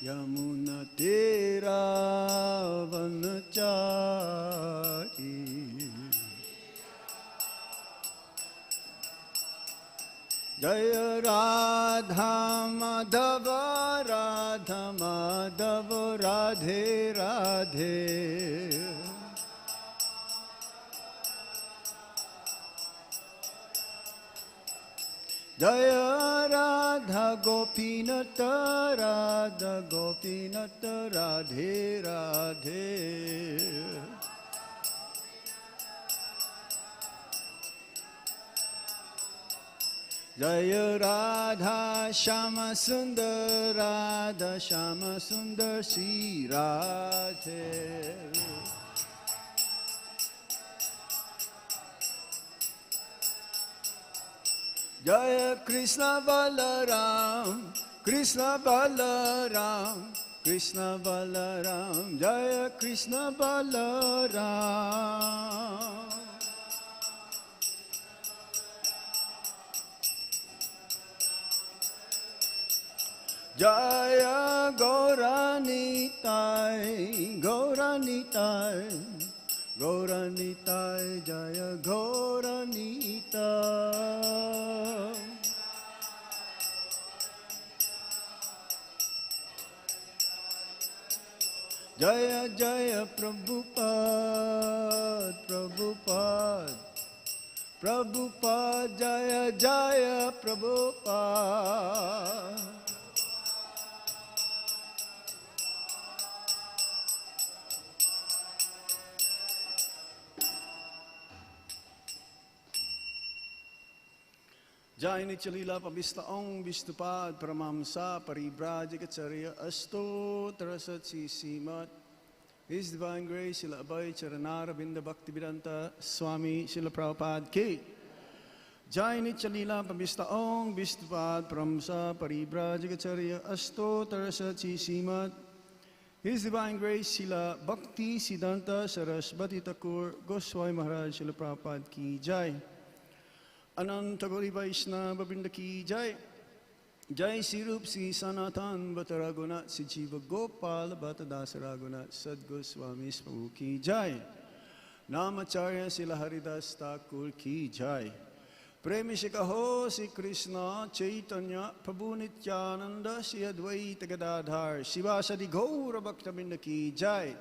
Yamuna Teravanachari. Jaya Radha Madhava Radha Madhava Radhe Radhe. Jaya Radha Gopinata Radha Gopinata Radhe Radhe. Jaya Radha Shama Sundar Radha Shama Sundar Sri Radhe. Jaya Krishna Balaram, Krishna Balaram, Krishna Balaram, Jaya Krishna Balaram. Jaya Gauranitai, Gauranitai, Gauranitai, Jaya Gauranitai. Jaya Jaya Prabhupada, Prabhupada, Prabhupada, Jaya Jaya Prabhupada. Jai Nichalila Pabistaong Vistupad Paramamsa Paribrajikacharya Asto Tarasat Simat. His Divine Grace Srila Abhay Charanara Binda Bhaktivedanta Swami Srila Prabhupada Ki. Jai Nichalila Pabistaong Vistupad Paramamsa Paribrajikacharya Asto Tarasat Simat. His Divine Grace Srila Bhakti Siddhanta Sarasvati Thakur Goswami Maharaj Srila Prabhupada Ki Jai. Ananta Gauri Vaishnava Vrinda Ki Jai. Jai Sri Rup Sri Sanatan Bhatta Raghunath Sri Jiva Gopal Bhatta Dasa Raghunath Sad Goswami Prabhu Ki Jai. Namacharya Srila Haridas Thakur Ki Jai. Premishika Ho Sri Krishna Chaitanya Prabhu Nityananda Sri Advaita Gadadhar Shivasadi Gaura Bhakta Vrinda Ki Jai.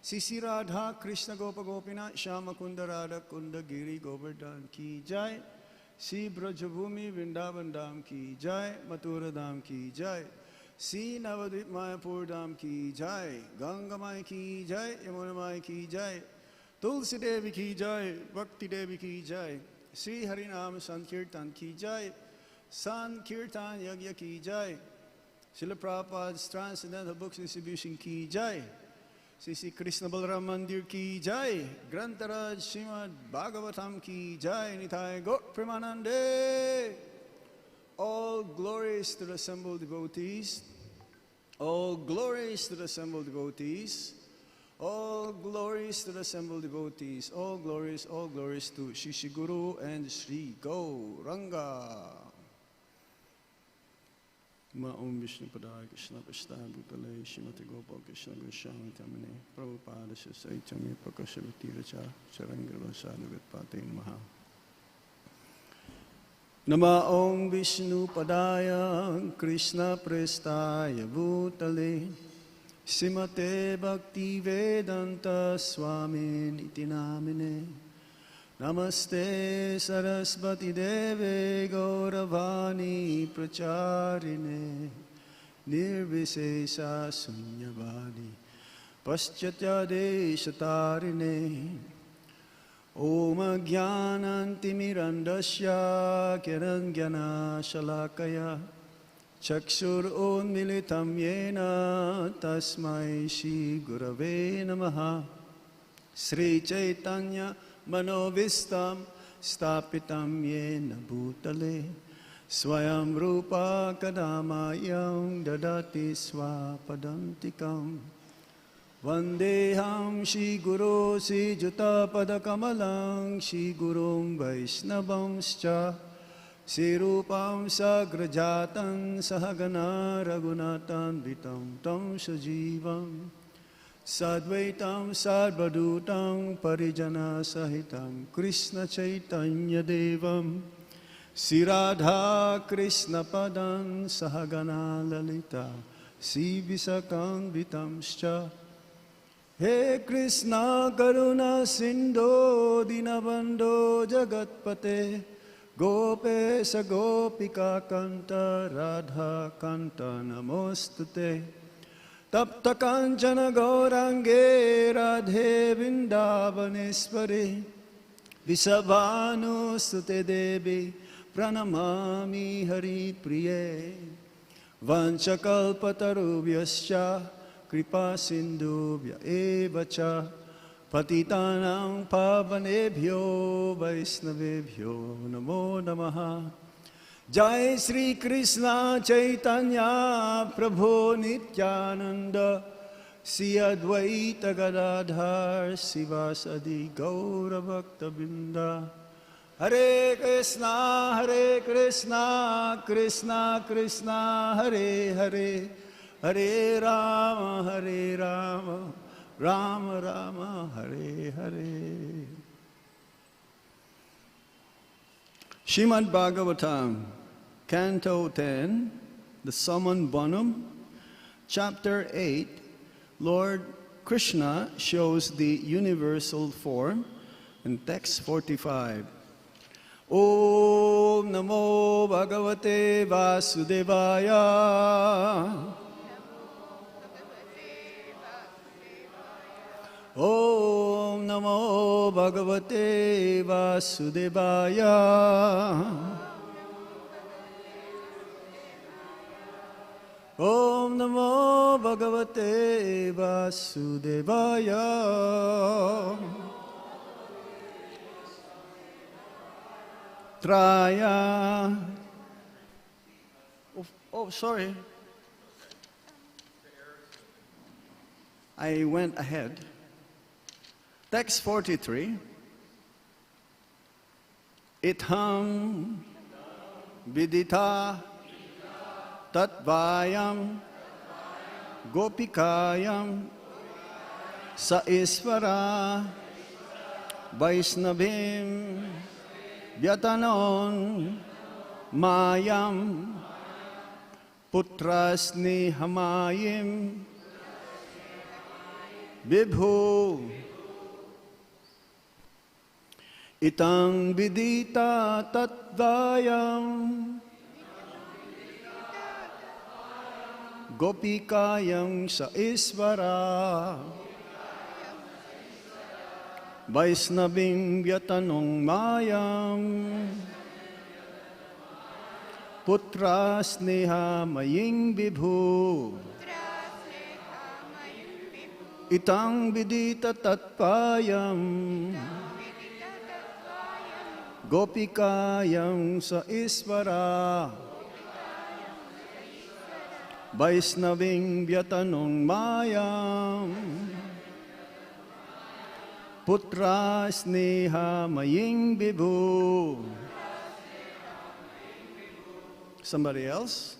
Sisi Radha Krishna Gopa Gopinath Shama Kunda Radha Kunda Giri Govardhan Ki Jai. Sri Brajabhumi Vrindavan Dham Ki Jai. Mathura Dham Ki Jai. Sri Navadvip Mayapur Dham Ki Jai. Ganga Mai Ki Jai. Yamuna Mai Ki Jai. Tulsi Devi Ki Jai. Bhakti Devi Ki Jai. Sri Harinam Sankirtan Ki Jai. Sankirtan Yagya Ki Jai. Srila Prabhupada's Transcendental Books Distribution Ki Jai. Sri Krishna Balaram Mandir Ki Jai. Grantaraj Srimad Bhagavatam Ki Jai. Nitai Gaur Premanande. All glories to the assembled devotees. All glories to the assembled devotees. All glories to the assembled devotees. All glories to Shri Guru and Shri Gauranga. Ma Om Vishnu Padaya Krishna Prasthaya Bhutale Shrimati Gopal Krishna Goswami Tamane Prabhupada Saitami Prakashavati Racha Charangala Sadhu Vitpate Maha Nama Om Vishnu Padaya Krishna Prasthaya Bhutale Shrimate Bhakti Vedanta Swami Niti Namine Namaste Sarasvati Deve Gauravani Pracharine Nirvisesa Sunyavadi Paschatya Deshatarine Om Jnanantimirandasya Kirangyana Shalakaya Chakshur Unmilitam Yena Tasmai Shri Gurave Namaha Sri Chaitanya Manovistam Stapitam Yena Bhutale Swayam Rupa Kadamayam Dadati Swapadantikam Vandeham Shri Guru Sri Juta Padakamalang Shri Gurum Vaishnavamscha Shri Rupam Sagrajatan Sahagana Raghunatan Vitam Tam Sajivam Sadvaitam Sarvadutam Parijana Sahitam Krishna Chaitanya Devam Sri Radha Krishna Padan Sahagana Lalita Sri Visakam Vitamscha He Krishna Karuna Sindho Dinabandho Jagatpate Gopesa Gopika Kanta Radha Kanta Namostute Tapta Kanchana Gaurange Radhe Vrindavaneshwari Visabhanu Sute Devi Pranamami Hari Priye Vanchakalpatarubhyascha Kripa Sindhubhya Evacha Patitanam Pavanebhyo Vaisnavebhyo Namo Namaha Jai Sri Krishna Chaitanya Prabhu Nityananda Sri Advaita Gadadhar Sivasadi Gaura Bhakta Binda Hare Krishna Krishna Krishna Hare Hare Hare Rama Rama Rama Hare Hare Srimad Bhagavatam, Canto 10, the Saman Bonum, Chapter 8, Lord Krishna shows the universal form, and text 45. Om Namo Bhagavate Vasudevaya. Om Namo Bhagavate Vasudevaya. Om Namo Bhagavate Vasudevaya. Traya. Oh, sorry. I went ahead. Text 43. Itham vidita tatvayam gopikayam sa isvara vaisnavim vyatanon mayam putrasni hamayim vibhu Itang vidita tatvayam gopikayam sa isvara Vaisnavim vyatanong mayam putra sneha maying vibhu Itang vidita tatpayam Gopikayam sa isvara Vaisnaving vyatanong mayam Putra sneha maying vibhu. Somebody else?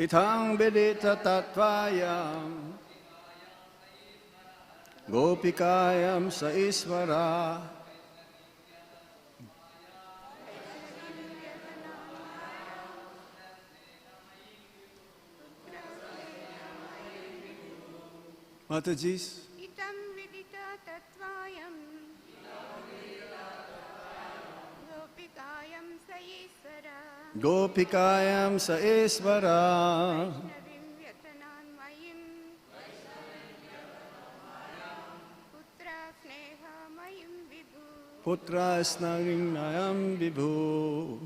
Itang vidita tatvayam Gopikayam sa Isvara Matajis, Itam vidita tatvayam Gopikayam sa Isvara Gopikayam sa Isvara Navim Vyatanan Mayim Putra Sneha Mayim Vibhu Putras naging nayam vibhu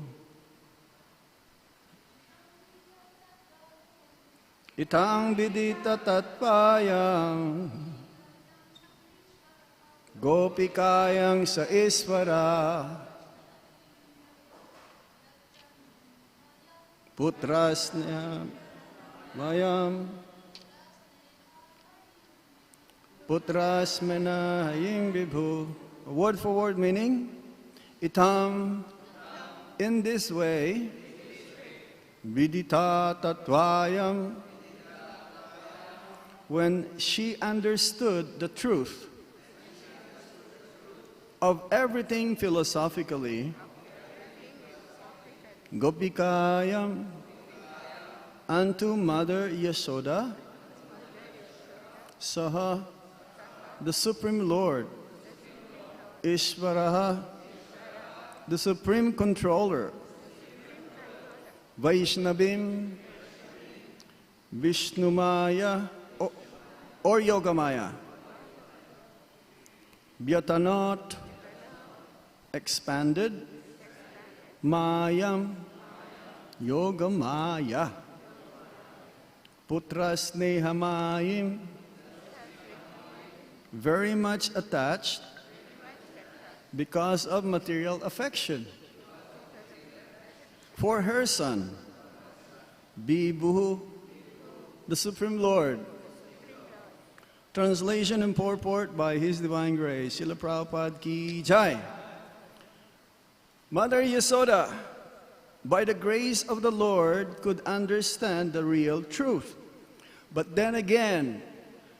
Itang vidita tatpayang Gopikayang sa Isvara Putras niya mayam Putras menaying vibhu. Word for word meaning, itam, in this way, vidita tatvayam, when she understood the truth of everything philosophically, Gopikayam, unto Mother Yashoda, Saha, the Supreme Lord, Ishvaraha, the Supreme Controller, Vaishnavim, Vishnumaya, or Yogamaya, Vyatanot, expanded, Mayam, Yogamaya, Putras Nehamayim, very much attached because of material affection for her son, Vibhu, the Supreme Lord. Translation and purport by His Divine Grace, Srila Prabhupada Ki Jai. Mother Yasoda, by the grace of the Lord, could understand the real truth. But then again,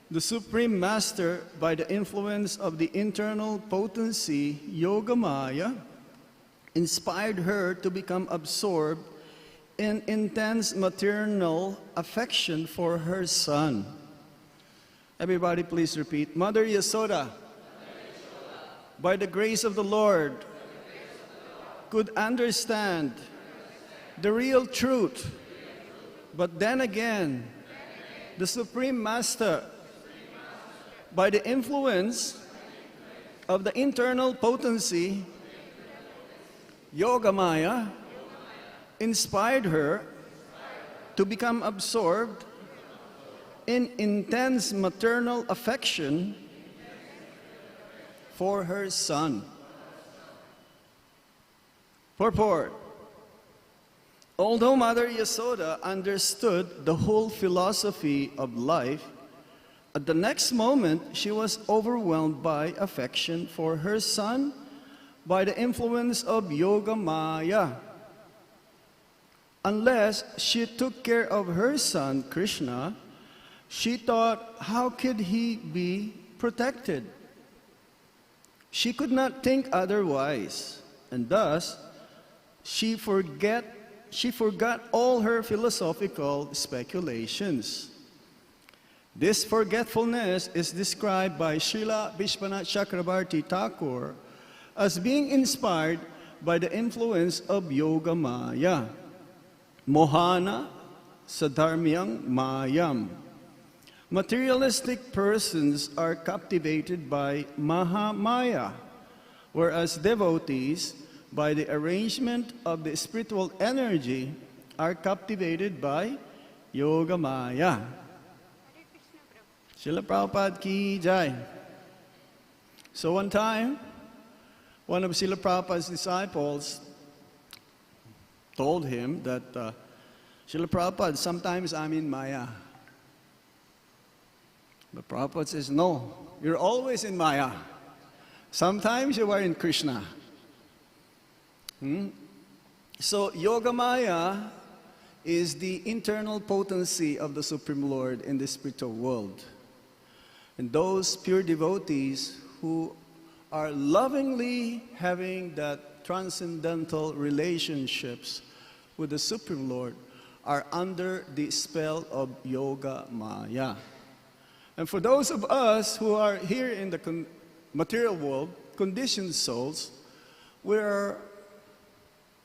the Supreme Master, by the influence of the internal potency, Yogamaya, inspired her to become absorbed in intense maternal affection for her son. Everybody please repeat. Mother Yasoda, by the grace of the Lord, could understand the real truth. But then again, the Supreme Master, by the influence of the internal potency, Yogamaya, inspired her to become absorbed in intense maternal affection for her son. Purport. Although Mother Yasoda understood the whole philosophy of life, at the next moment she was overwhelmed by affection for her son by the influence of Yogamaya. Unless she took care of her son, Krishna, she thought, how could he be protected? She could not think otherwise, and thus she forgot all her philosophical speculations. This forgetfulness is described by Srila Vishwanath Chakrabarti Thakur as being inspired by the influence of Yogamaya. Mohana Sadharmyang Mayam. Materialistic persons are captivated by Mahamaya, whereas devotees, by the arrangement of the spiritual energy, are captivated by Yogamaya. Srila Prabhupada ki jai. So one time, one of Srila Prabhupada's disciples told him that, Srila Prabhupada, sometimes I'm in Maya. But Prabhupada says, no, you're always in Maya. Sometimes you are in Krishna. So Yogamaya is the internal potency of the Supreme Lord in the spiritual world. And those pure devotees who are lovingly having that transcendental relationships with the Supreme Lord are under the spell of Yoga Maya. And for those of us who are here in the material world, conditioned souls, we are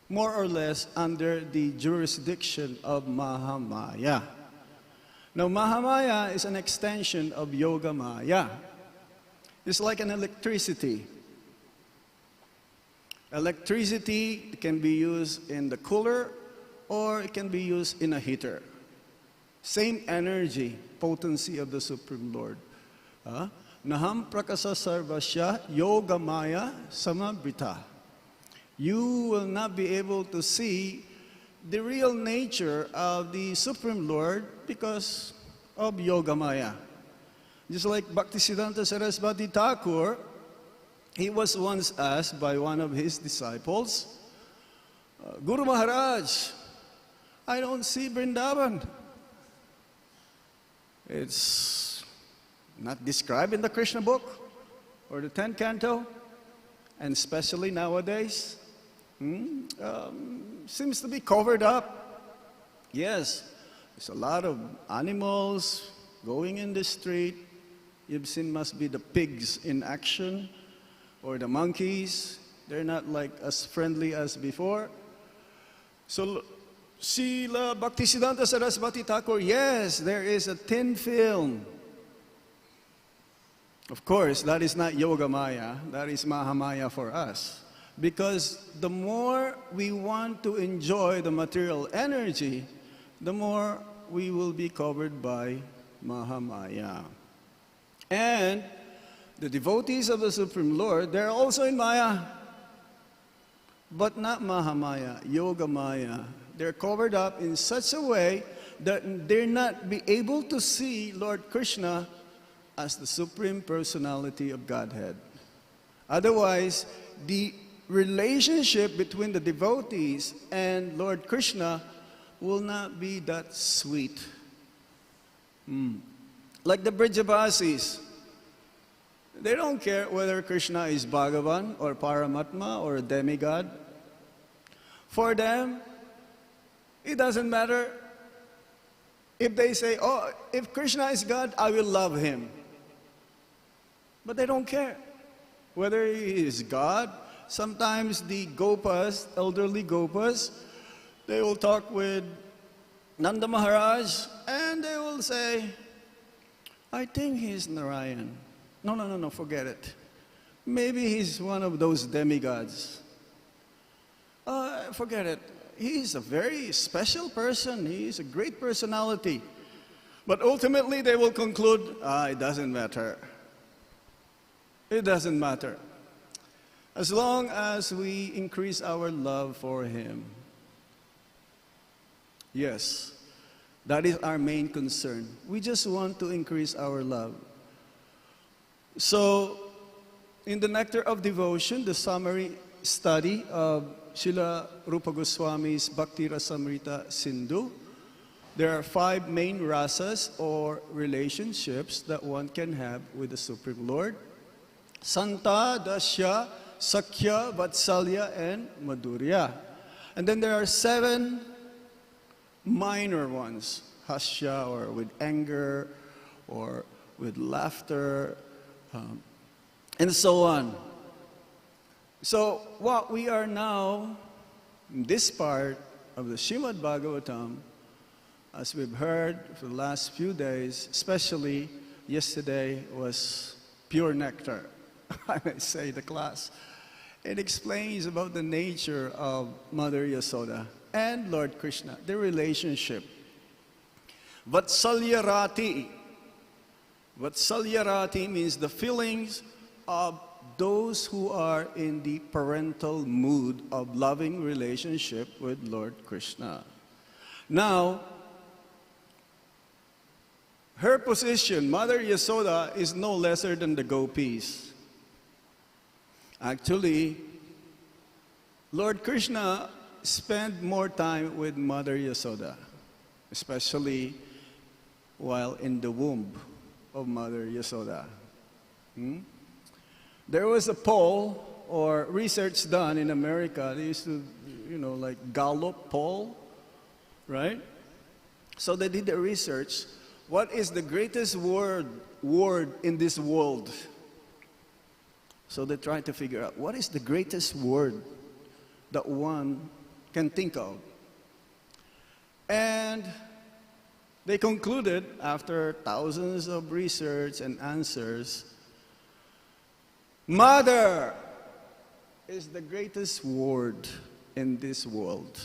more or less under the jurisdiction of Mahamaya. Now, Mahamaya is an extension of Yoga Maya. It's like an electricity. Electricity can be used in the cooler or it can be used in a heater. Same energy, potency of the Supreme Lord. Naham prakasa sarvasya yogamaya samabrita. You will not be able to see the real nature of the Supreme Lord because of Yogamaya. Just like Bhaktisiddhanta Sarasvati Thakur, he was once asked by one of his disciples, Guru Maharaj, I don't see Vrindavan. It's not described in the Krishna book or the 10th canto, and especially nowadays, seems to be covered up. Yes, there's a lot of animals going in the street. You've seen must be the pigs in action or the monkeys. They're not like as friendly as before. So Srila Bhaktisiddhanta Sarasvati Thakur, yes, there is a thin film. Of course, that is not Yogamaya, that is Mahamaya for us. Because the more we want to enjoy the material energy, the more we will be covered by Mahamaya. And the devotees of the Supreme Lord, they're also in Maya. But not Mahamaya, Yogamaya. They're covered up in such a way that they're not be able to see Lord Krishna as the Supreme Personality of Godhead. Otherwise, the relationship between the devotees and Lord Krishna will not be that sweet. Like the Brajavasis, they don't care whether Krishna is Bhagavan or Paramatma or a demigod. For them, it doesn't matter if they say, oh, if Krishna is God, I will love him. But they don't care whether he is God. Sometimes the Gopas, elderly Gopas, they will talk with Nanda Maharaj and they will say, I think he's Narayan. No, forget it. Maybe he's one of those demigods. Forget it. He's a very special person. He's a great personality. But ultimately they will conclude, it doesn't matter. It doesn't matter. As long as we increase our love for him. Yes, that is our main concern. We just want to increase our love. So, in the Nectar of Devotion, the summary study of Srila Rupa Goswami's Bhakti Rasamrita Sindhu, there are 5 main rasas or relationships that one can have with the Supreme Lord. Santa, Dasya, Sakhya, Vatsalya, and Madhurya. And then there are 7 minor ones, Hasya, or with anger, or with laughter, and so on. So what we are now, in this part of the Srimad Bhagavatam, As we've heard for the last few days, especially yesterday, was pure nectar, I may say, the class. It explains about the nature of Mother Yasoda and Lord Krishna, their relationship. Vatsalyarati. Vatsalyarati means the feelings of those who are in the parental mood of loving relationship with Lord Krishna. Now, her position, Mother Yasoda, is no lesser than the gopis. Actually, Lord Krishna spent more time with Mother Yasoda, especially while in the womb of Mother Yasoda. There was a poll or research done in America. They used to, like Gallup poll, right? So they did the research. What is the greatest word in this world? So they tried to figure out what is the greatest word that one can think of. And they concluded, after thousands of research and answers, mother is the greatest word in this world.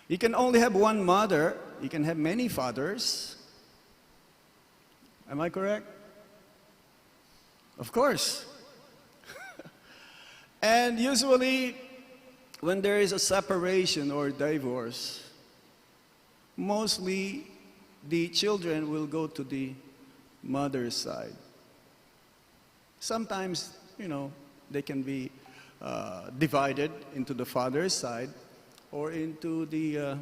You can only have one mother. You can have many fathers. Am I correct? Of course. And usually, when there is a separation or divorce, mostly the children will go to the mother's side. Sometimes, they can be divided into the father's side or into the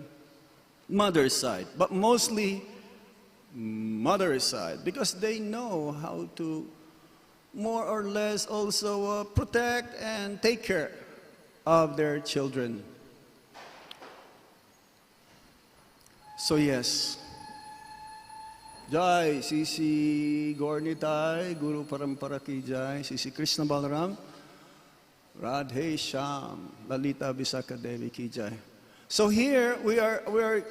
mother's side, but mostly mother's side, because they know how to more or less also protect and take care of their children. So yes, Jai, Sisi Gornitai, Guru Parampara Ki Jai, Sisi Krishna Balaram, Radhe Sham, Lalita Visakha Devi Ki Jai. So here we are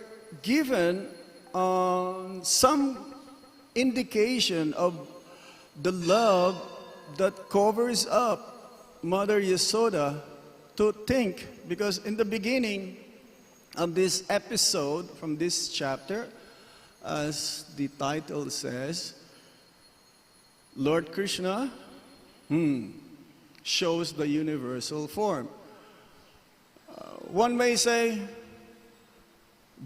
given some indication of the love that covers up Mother Yasoda to think, because in the beginning of this episode, from this chapter, as the title says, Lord Krishna shows the universal form. One may say,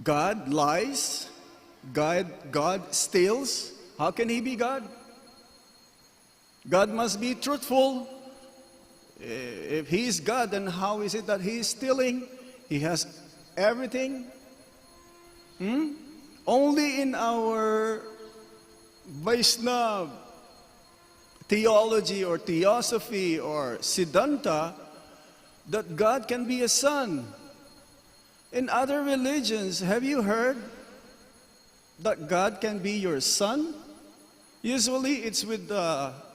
God lies, God steals. How can he be God? God must be truthful. If he is God, then how is it that he is stealing? He has everything. Only in our Vaishnava theology or theosophy or Siddhanta that God can be a son. In other religions, have you heard that God can be your son? Usually it's with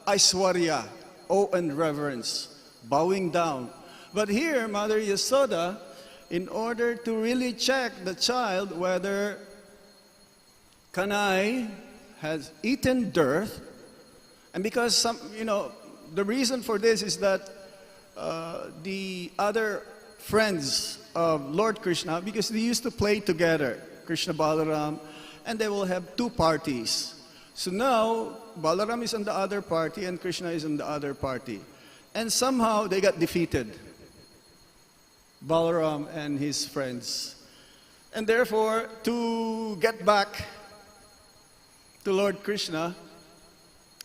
Aishwarya, awe and reverence, bowing down. But here, Mother Yasoda, in order to really check the child whether Kanai has eaten dirt, and because the reason for this is that the other friends of Lord Krishna, because they used to play together, Krishna Balaram, and they will have two parties. So now, Balaram is on the other party and Krishna is on the other party. And somehow they got defeated, Balaram and his friends. And therefore, to get back to Lord Krishna,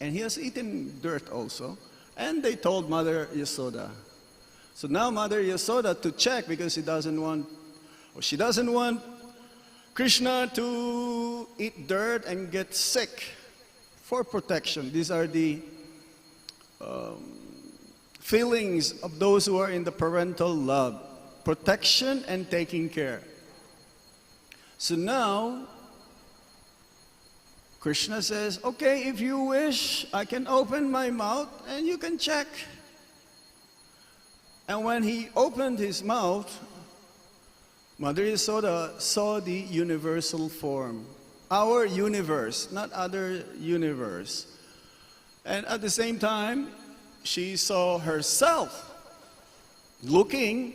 and he has eaten dirt also, and they told Mother Yasoda. So now Mother Yasoda, to check, because she doesn't want Krishna to eat dirt and get sick, for protection. These are the feelings of those who are in the parental love. Protection and taking care. So now, Krishna says, okay, if you wish, I can open my mouth and you can check. And when he opened his mouth, Mother Yasoda saw the universal form, our universe, not other universe. And at the same time, she saw herself looking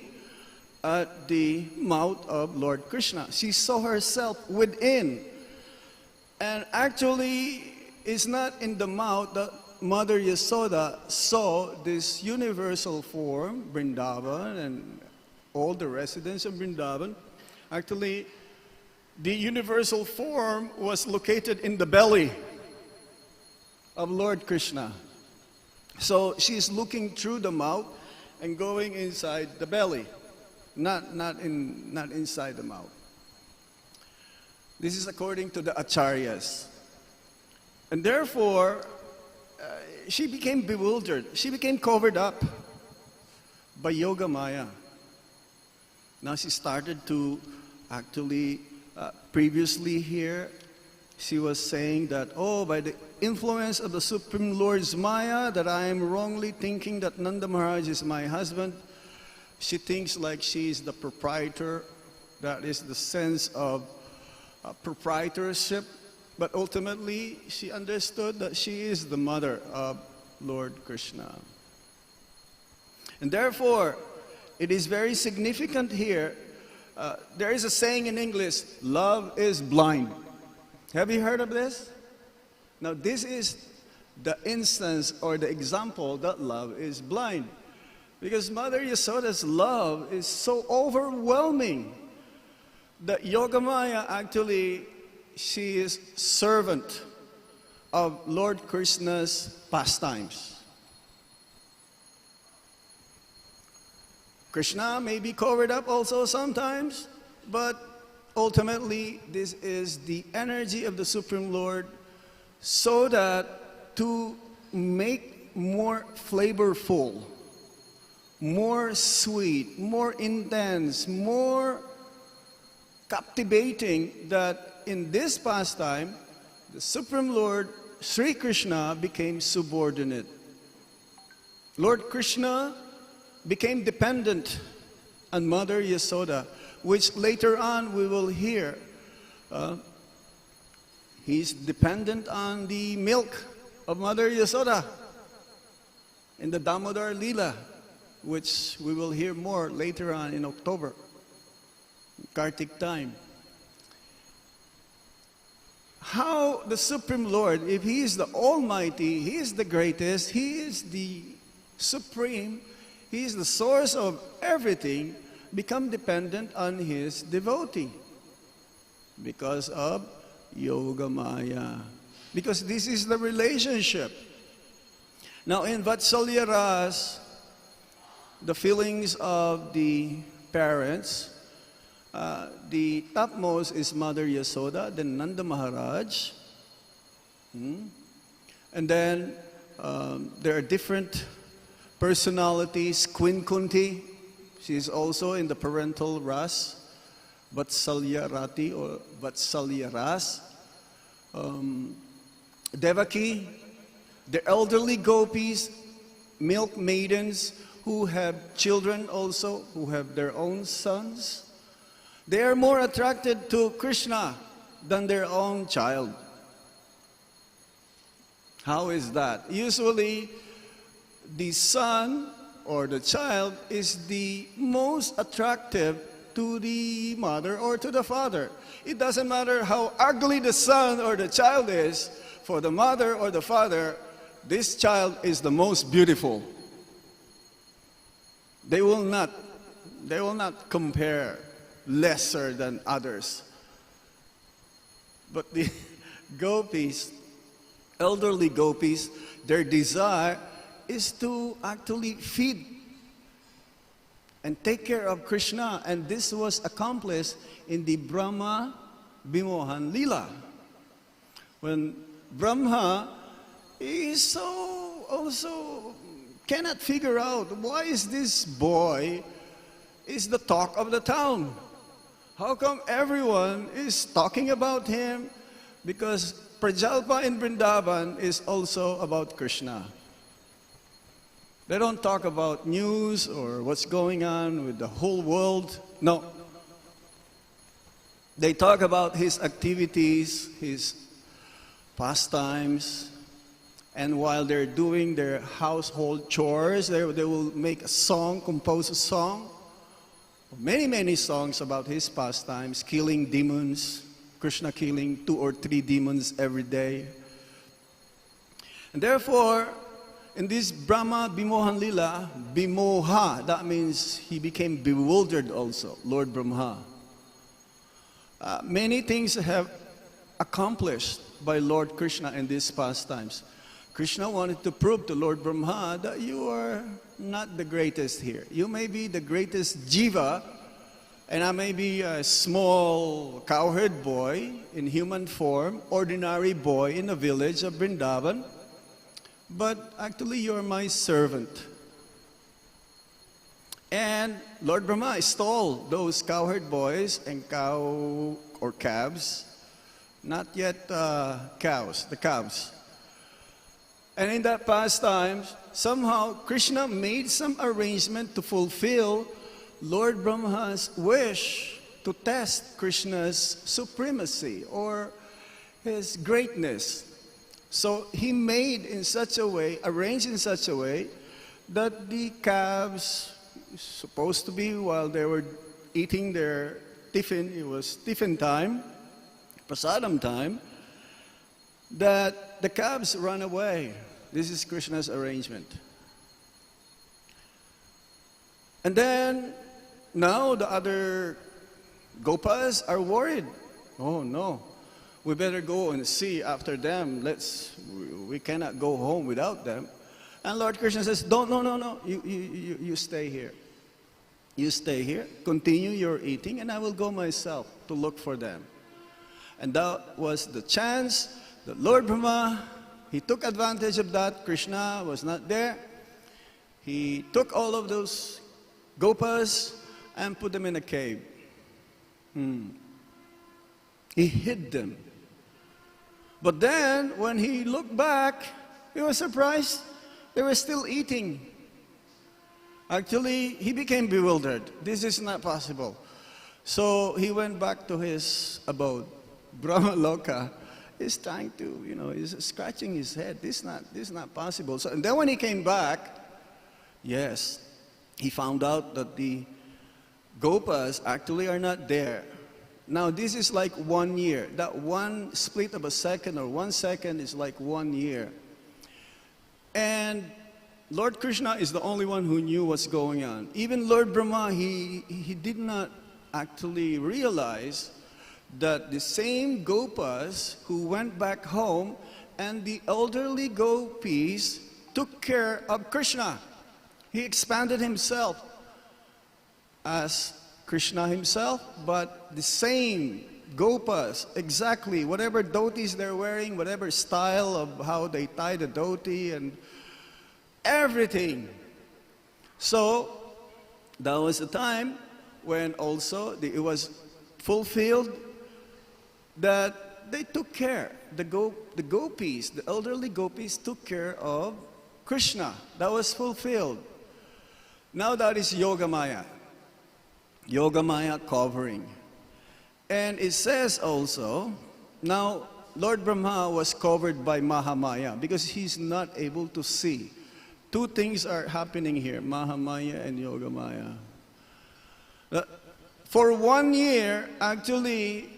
at the mouth of Lord Krishna. She saw herself within. And actually, it's not in the mouth that Mother Yasoda saw this universal form, Vrindavan, and all the residents of Vrindavan. Actually, the universal form was located in the belly of Lord Krishna. So she's looking through the mouth and going inside the belly, not inside the mouth. This is according to the acharyas. And therefore, she became bewildered. She became covered up by Yoga Maya. Now she started to actually, previously here, she was saying that, oh, by the influence of the Supreme Lord's Maya, that I am wrongly thinking that Nanda Maharaj is my husband. She thinks like she is the proprietor. That is the sense of proprietorship. But ultimately, she understood that she is the mother of Lord Krishna. And therefore, it is very significant here. There is a saying in English, love is blind. Have you heard of this? Now, this is the instance or the example that love is blind. Because Mother Yasoda's love is so overwhelming that Yogamaya actually, she is servant of Lord Krishna's pastimes. Krishna may be covered up also sometimes, but ultimately this is the energy of the Supreme Lord so that to make more flavorful, more sweet, more intense, more captivating, that in this pastime, the Supreme Lord, Sri Krishna, became subordinate. Lord Krishna became dependent on Mother Yasoda, which later on we will hear. He's dependent on the milk of Mother Yasoda in the Damodar Leela, which we will hear more later on in October, Kartik time. How the Supreme Lord, if He is the Almighty, He is the greatest, He is the Supreme, He is the source of everything, become dependent on His devotee because of Yoga Maya. Because this is the relationship. Now in Vatsalya Ras, the feelings of the parents, the topmost is Mother Yasoda, then Nanda Maharaj. And then there are different personalities. Queen Kunti, she is also in the parental ras, Vatsalya Arati or Vatsalya Ras. Devaki, the elderly gopis, milk maidens who have children also, who have their own sons. They are more attracted to Krishna than their own child. How is that? Usually, the son or the child is the most attractive to the mother or to the father. It doesn't matter how ugly the son or the child is, for the mother or the father, this child is the most beautiful. They will not compare lesser than others. But the gopis, elderly gopis, their desire is to actually feed and take care of Krishna. And this was accomplished in the Brahma Vimohan Leela. When Brahma is so also cannot figure out why is this boy is the talk of the town. How come everyone is talking about him? Because Prajalpa in Vrindavan is also about Krishna. They don't talk about news or what's going on with the whole world. No. They talk about his activities, his pastimes, and while they're doing their household chores, they will make a song, compose a song, many, many songs about his pastimes, killing demons, Krishna killing 2 or 3 demons every day. And therefore, in this Brahma Bimohan Lila, Bimoha, that means he became bewildered also, Lord Brahma. Many things have accomplished by Lord Krishna in these pastimes. Krishna wanted to prove to Lord Brahma that you are not the greatest here. You may be the greatest jiva, and I may be a small cowherd boy in human form, ordinary boy in the village of Vrindavan, but actually you're my servant. And Lord Brahma stole those cowherd boys and cow or calves, not yet cows, the calves. And in that pastime, somehow Krishna made some arrangement to fulfill Lord Brahma's wish to test Krishna's supremacy or his greatness. So he made in such a way, arranged in such a way, that the calves, supposed to be while they were eating their tiffin, it was tiffin time, prasadam time, that the calves run away. This is Krishna's arrangement. And then, now the other gopas are worried. Oh no, we better go and see after them. We cannot go home without them. And Lord Krishna says, no, you stay here. You stay here, continue your eating, and I will go myself to look for them. And that was the chance that Lord Brahma, he took advantage of that. Krishna was not there. He took all of those gopas and put them in a cave. He hid them. But then, when he looked back, he was surprised. They were still eating. Actually, he became bewildered. This is not possible. So he went back to his abode. Brahma Loka is trying to, he's scratching his head. This is not possible. So, and then when he came back, yes, he found out that the gopas actually are not there. Now, this is like 1 year. That one split of a second or 1 second is like 1 year. And Lord Krishna is the only one who knew what's going on. Even Lord Brahma, he did not actually realize that the same gopas who went back home and the elderly gopis took care of Krishna. He expanded himself as Krishna himself, but the same gopas, exactly, whatever dhotis they're wearing, whatever style of how they tie the dhoti and everything. So, that was the time when also it was fulfilled that they took care, the gopis, the elderly gopis took care of Krishna. That was fulfilled. Now that is Yogamaya. Yogamaya covering. And it says also, now Lord Brahma was covered by Mahamaya because he's not able to see. Two things are happening here, Mahamaya and Yogamaya. For 1 year, actually,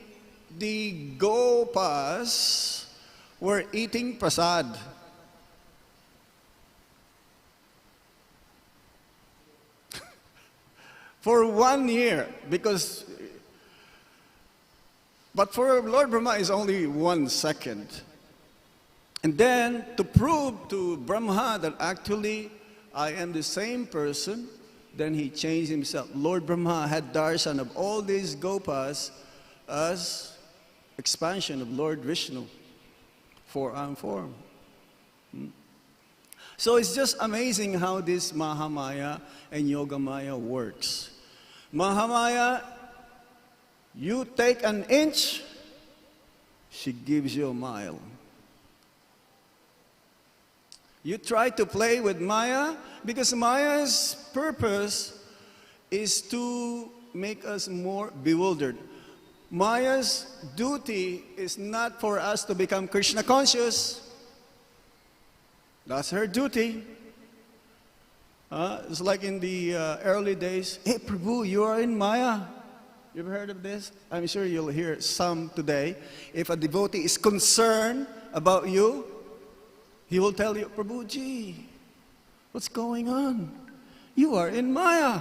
the gopas were eating prasad. For 1 year, but for Lord Brahma is only 1 second. And then to prove to Brahma that actually I am the same person, then he changed himself. Lord Brahma had Darshan of all these gopas as expansion of Lord Vishnu, four-arm form. So it's just amazing how this Mahamaya and Yogamaya works. Mahamaya, you take an inch, she gives you a mile. You try to play with Maya because Maya's purpose is to make us more bewildered. Maya's duty is not for us to become Krishna conscious. That's her duty. It's like in the early days, hey Prabhu, you are in Maya. You've heard of this? I'm sure you'll hear some today. If a devotee is concerned about you, he will tell you, Prabhuji, what's going on? You are in Maya.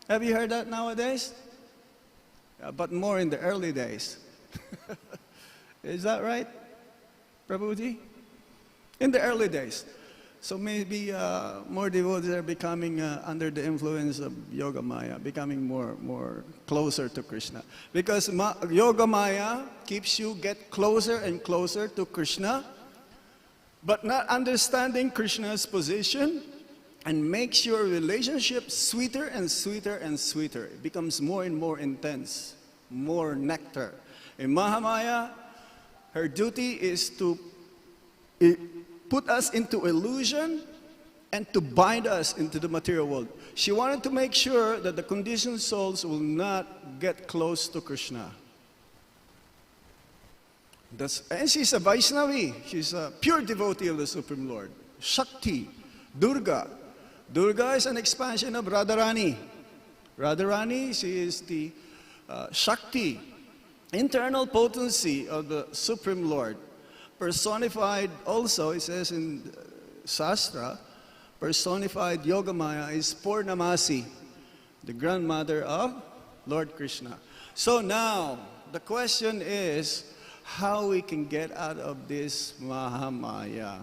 Have you heard that nowadays? But more in the early days. Is that right, Prabhuji? In the early days. So maybe more devotees are becoming under the influence of Yoga Maya, becoming more closer to Krishna. Because Yoga Maya keeps you get closer and closer to Krishna, but not understanding Krishna's position, and makes your relationship sweeter and sweeter and sweeter. It becomes more and more intense, more nectar. In Mahamaya, her duty is to put us into illusion and to bind us into the material world. She wanted to make sure that the conditioned souls will not get close to Krishna. And she's a Vaishnavi. She's a pure devotee of the Supreme Lord. Shakti, Durga. Durga is an expansion of Radharani. Radharani, she is the Shakti, internal potency of the Supreme Lord. Personified also, it says in Shastra, personified Yogamaya is Purnamasi, the grandmother of Lord Krishna. So now, the question is, how we can get out of this Mahamaya.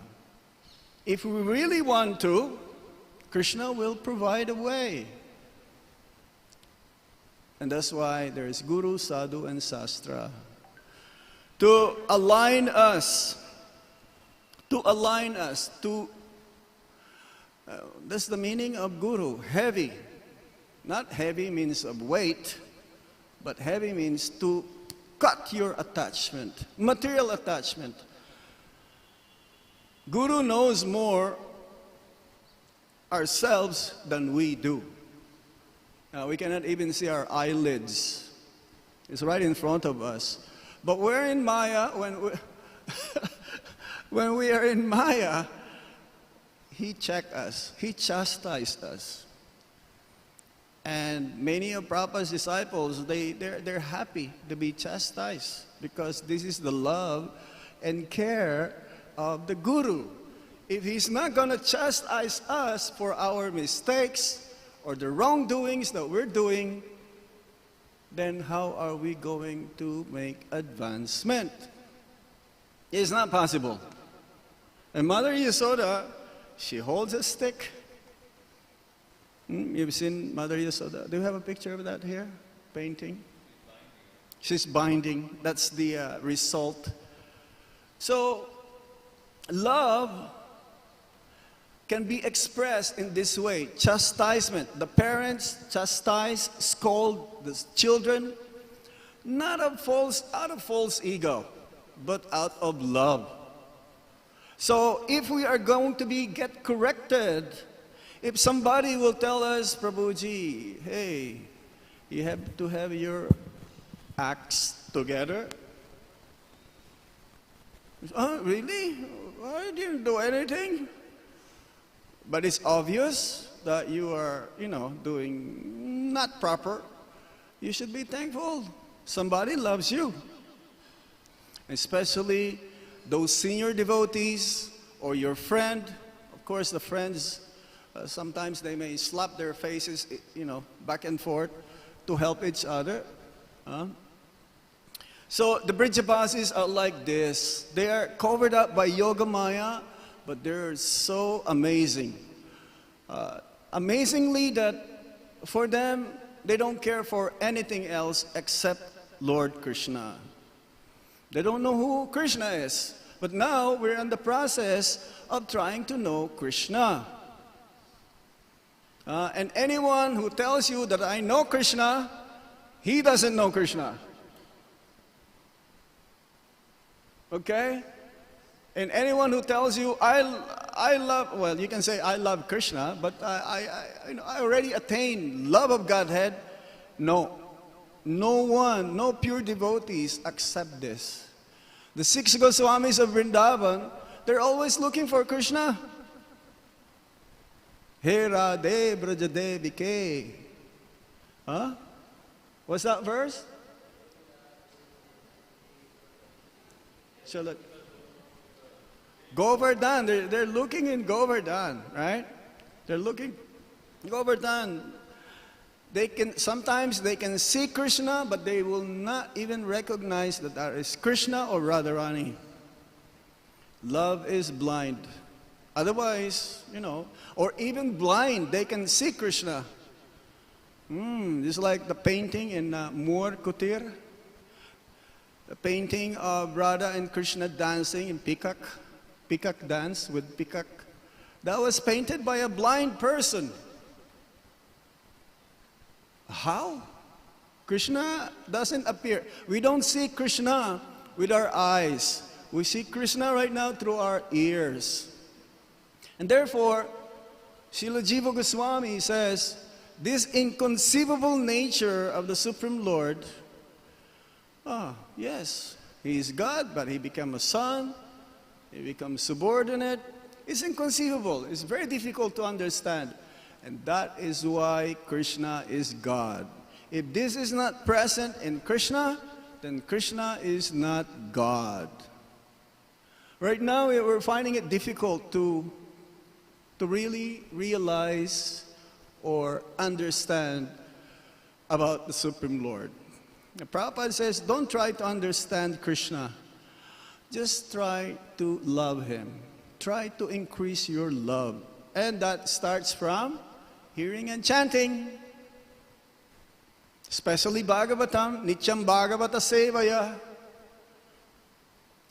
If we really want to, Krishna will provide a way. And that's why there is Guru, Sadhu, and Sastra. To align us, that's the meaning of Guru, heavy. Not heavy means of weight, but heavy means to cut your attachment, material attachment. Guru knows more ourselves than we do. Now, we cannot even see our eyelids. It's right in front of us. But we're in Maya, when we are in Maya, He checks us, He chastised us. And many of Prabhupada's disciples, they're happy to be chastised because this is the love and care of the Guru. If He's not going to chastise us for our mistakes or the wrongdoings that we're doing, then how are we going to make advancement? It's not possible. And Mother Yasoda, she holds a stick. You've seen Mother Yasoda. Do you have a picture of that here? Painting? She's binding. That's the result. So, love can be expressed in this way. Chastisement. The parents chastise, scold the children, not out of false ego, but out of love. So if we are going to get corrected, if somebody will tell us, Prabhuji, hey, you have to have your acts together. Oh, really? I didn't do anything. But it's obvious that you are, doing not proper. You should be thankful. Somebody loves you. Especially those senior devotees or your friend. Of course, the friends, sometimes they may slap their faces, back and forth to help each other. So the Brijabasis are like this. They are covered up by Yoga Maya, but they're so amazing. Amazingly that for them, they don't care for anything else except Lord Krishna. They don't know who Krishna is. But now we're in the process of trying to know Krishna. And anyone who tells you that I know Krishna, he doesn't know Krishna. Okay? And anyone who tells you, I love, well, you can say, I love Krishna, but I already attained love of Godhead. No, no pure devotees accept this. The 6 Goswamis of Vrindavan, they're always looking for Krishna. He Radhe Brajadevike. Huh? What's that verse? Shall it? Govardhan. They're looking in Govardhan, right? They're looking Govardhan. Sometimes they can see Krishna, but they will not even recognize that that is Krishna or Radharani. Love is blind. Otherwise, or even blind, they can see Krishna. Just like the painting in Moor Kutir, the painting of Radha and Krishna dancing in peacock dance with peacock. That was painted by a blind person. How? Krishna doesn't appear. We don't see Krishna with our eyes. We see Krishna right now through our ears. And therefore, Srila Jiva Goswami says, this inconceivable nature of the Supreme Lord, yes, He is God, but He became a son, He becomes subordinate. It's inconceivable. It's very difficult to understand. And that is why Krishna is God. If this is not present in Krishna, then Krishna is not God. Right now, we're finding it difficult to really realize or understand about the Supreme Lord. The Prabhupada says, don't try to understand Krishna. Just try to love Him. Try to increase your love. And that starts from hearing and chanting. Especially Bhagavatam, Nityam Bhagavata Sevaya.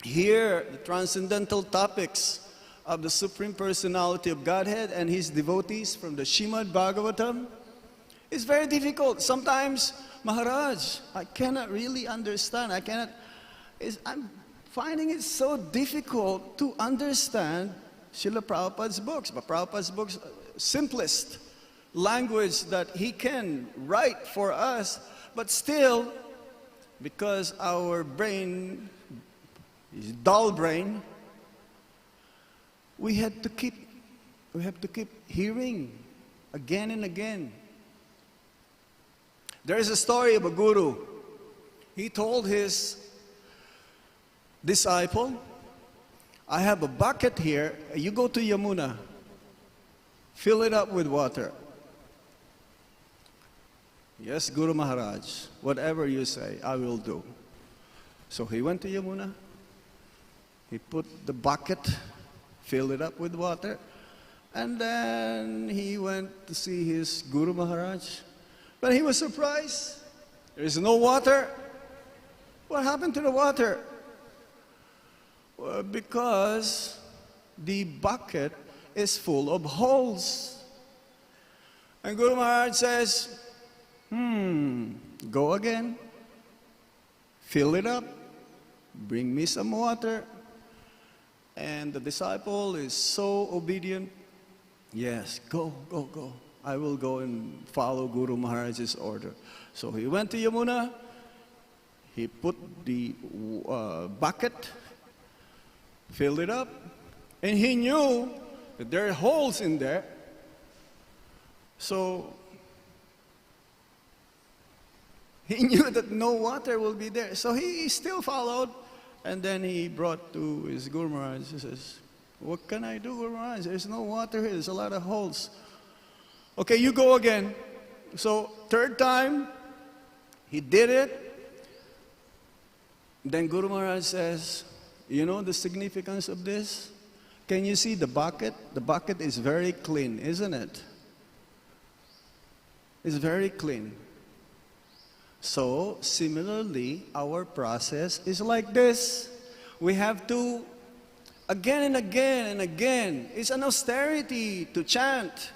Hear the transcendental topics of the Supreme Personality of Godhead and His devotees from the Srimad Bhagavatam. It's very difficult. Sometimes, Maharaj, I cannot really understand. I'm finding it so difficult to understand Srila Prabhupada's books. But Prabhupada's books, simplest language that he can write for us, but still, because our brain is dull brain, we have to keep hearing again and again. There is a story of a guru. He told his disciple, I have a bucket here, you go to Yamuna, fill it up with water. Yes, Guru Maharaj, whatever you say, I will do. So he went to Yamuna, he put the bucket, filled it up with water, and then he went to see his Guru Maharaj. But he was surprised. There is no water. What happened to the water? Well, because the bucket is full of holes. And Guru Maharaj says, go again, fill it up, bring me some water. And the disciple is so obedient. Yes, go. I will go and follow Guru Maharaj's order. So he went to Yamuna, he put the bucket, filled it up, and he knew that there are holes in there. So he knew that no water will be there. So he still followed, and then he brought to his Guru Maharaj. He says, what can I do, Guru Maharaj? There's no water here. There's a lot of holes. Okay, you go again. So third time, he did it. Then Guru Maharaj says, you know the significance of this? Can you see the bucket? The bucket is very clean, isn't it? It's very clean. So, similarly, our process is like this. We have to, again and again and again, it's an austerity to chant.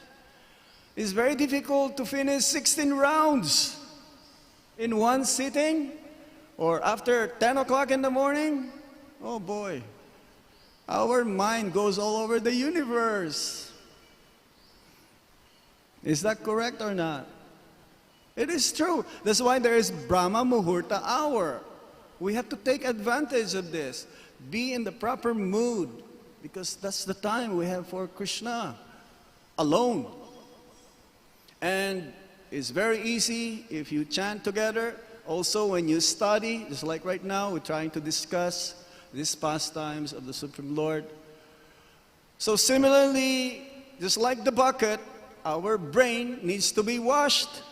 It's very difficult to finish 16 rounds in one sitting or after 10 o'clock in the morning. Oh boy, our mind goes all over the universe. Is that correct or not? It is true. That's why there is Brahma Muhurta hour. We have to take advantage of this. Be in the proper mood, because that's the time we have for Krishna alone. And it's very easy if you chant together. Also, when you study, just like right now, we're trying to discuss these pastimes of the Supreme Lord. So similarly, just like the bucket, our brain needs to be washed.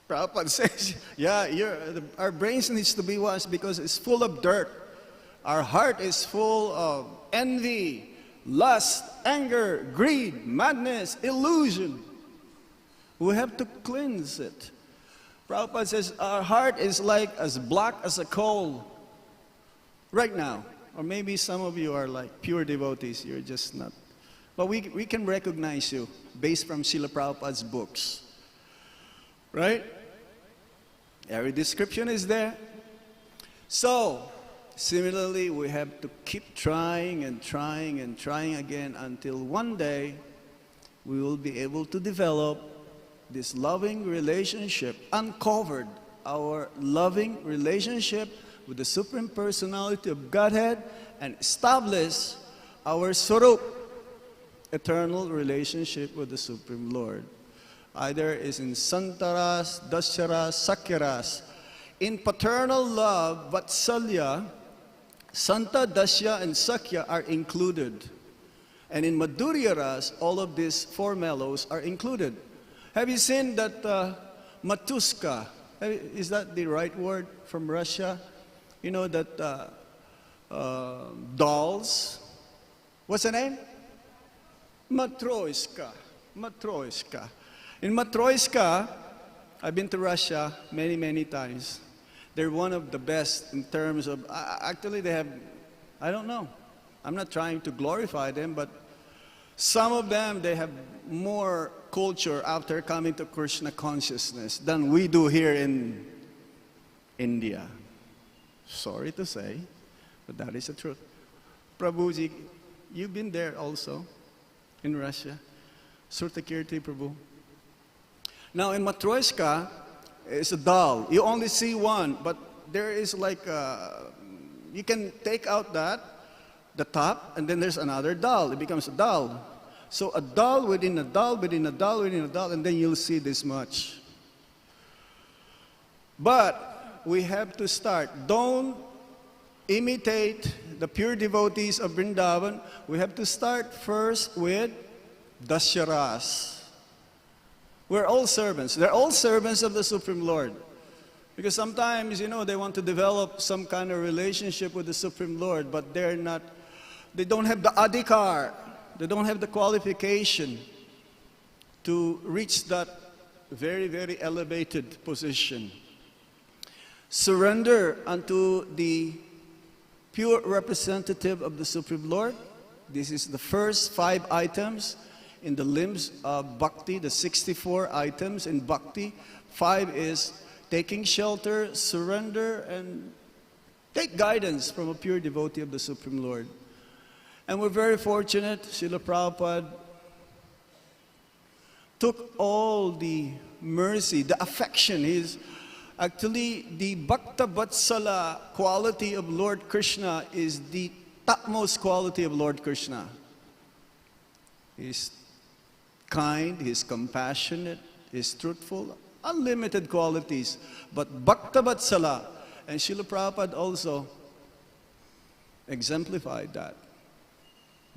Prabhupada says, our brains needs to be washed because it's full of dirt. Our heart is full of envy, lust, anger, greed, madness, illusion. We have to cleanse it. Prabhupada says our heart is like as black as a coal right now. Or maybe some of you are like pure devotees, you're just not. But we can recognize you based from Srila Prabhupada's books. Right? Every description is there. So, similarly, we have to keep trying and trying and trying again until one day we will be able to develop this loving relationship, uncovered our loving relationship with the Supreme Personality of Godhead, and establish our Swarup, eternal relationship with the Supreme Lord. Either is in Santaras, Dasyaras, Sakyaras. In paternal love, Vatsalya, Santa, Dasya, and Sakya are included. And in Madhurya Ras, all of these four mellows are included. Have you seen that Matuska? Is that the right word from Russia? You know that dolls. What's the name? Matroiska. Matroiska. In Matroiska, I've been to Russia many, many times. They're one of the best in terms of, actually they have, I don't know. I'm not trying to glorify them, but some of them, they have more culture after coming to Krishna consciousness than we do here in India. Sorry to say, but that is the truth. Prabhuji, you've been there also, in Russia. Surtakirti Prabhu. Now in Matroiska, it's a doll. You only see one, but there is like, you can take out the top, and then there's another doll. It becomes a doll. So a doll within a doll, within a doll, within a doll, and then you'll see this much. But we have to start. Don't imitate the pure devotees of Vrindavan. We have to start first with Dasyaras. We're all servants. They're all servants of the Supreme Lord. Because sometimes, you know, they want to develop some kind of relationship with the Supreme Lord, but they don't have the adhikar. They don't have the qualification to reach that very, very elevated position. Surrender unto the pure representative of the Supreme Lord. This is the first 5 items in the limbs of bhakti, the 64 items in bhakti. 5 is taking shelter, surrender, and take guidance from a pure devotee of the Supreme Lord. And we're very fortunate, Srila Prabhupada took all the mercy, the affection. He's actually the Bhakta Vatsala quality of Lord Krishna is the topmost quality of Lord Krishna. He's kind, he's compassionate, he's truthful, unlimited qualities. But Bhakta Vatsala, and Srila Prabhupada also exemplified that.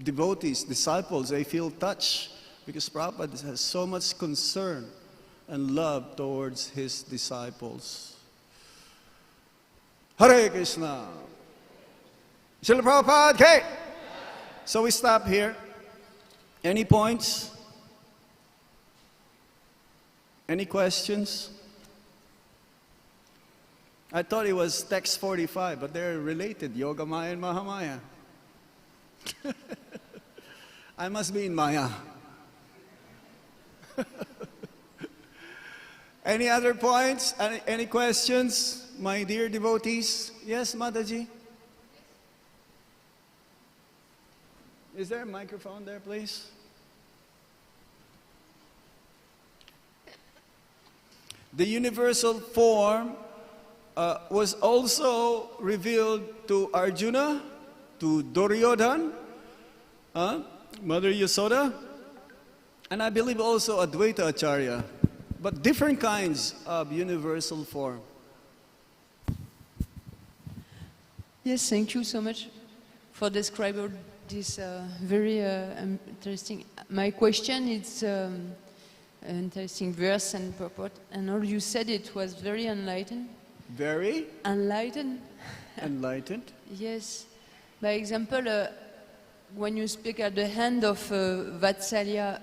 Devotees, disciples, they feel touched because Prabhupada has so much concern and love towards his disciples. Hare Krishna. Srila Prabhupada, okay. So we stop here. Any points? Any questions? I thought it was text 45, but they're related, Yoga Maya and Mahamaya. I must be in Maya. Any other points? Any questions, my dear devotees? Yes, Mataji? Is there a microphone there, please? the universal form was also revealed to Arjuna, to Duryodhan, Mother Yasoda, and I believe also Advaita Acharya, but different kinds of universal form. Yes, thank you so much for describing this very interesting. My question is interesting verse and purport, and all you said it was very enlightened. Very Enlightened. enlightened. Yes. By example, when you speak at the end of Vatsalya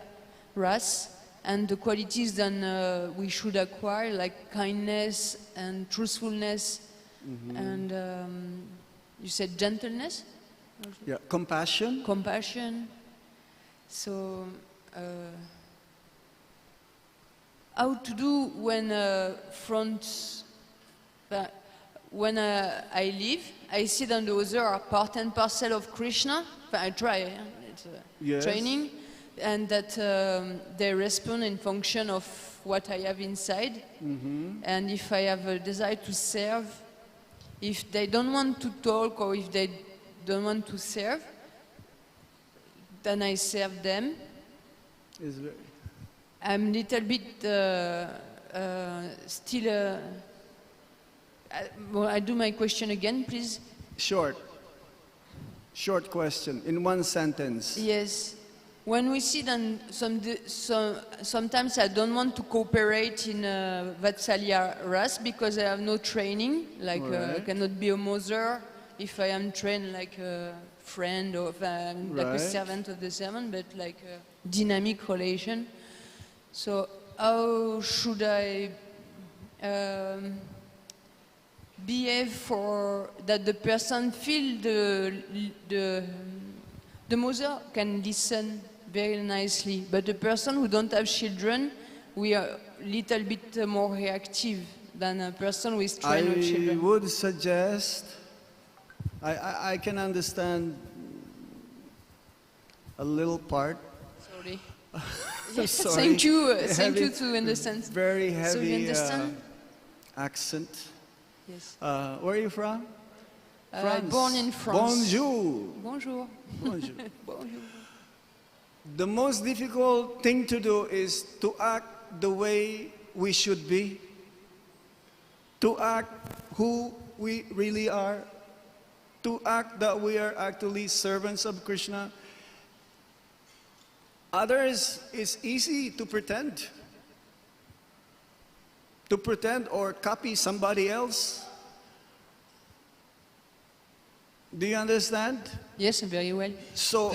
Ras and the qualities that we should acquire, like kindness and truthfulness, and you said gentleness? Yeah, compassion. Compassion. So, how to do when when I live, I see that the others are part and parcel of Krishna. I try, it's Yes. training, and that they respond in function of what I have inside. And if I have a desire to serve, if they don't want to talk or if they don't want to serve, then I serve them. Is very, I'm a little bit still. Well, I do my question again, please. short question in one sentence. Yes. When we see that sometimes I don't want to cooperate in Vatsalya Ras because I have no training, like I Right. cannot be a mother if I am trained like a friend or if I'm like a Right. servant of the servant, but like a dynamic relation. So how should I behave for that the person feel the mother can listen very nicely, but the person who don't have children, we are a little bit more reactive than a person with trained I children. would suggest, I can understand a little part. Sorry. Yes, sorry. Thank you Heavy- to understand. Very So you heavy understand? accent. Yes. Where are you from? France. Born in France. Bonjour. Bonjour. Bonjour. Bonjour. The most difficult thing to do is to act the way we should be, to act who we really are, to act that we are actually servants of Krishna. Others, it's easy to pretend or copy somebody else. Do you understand? Yes, very well. So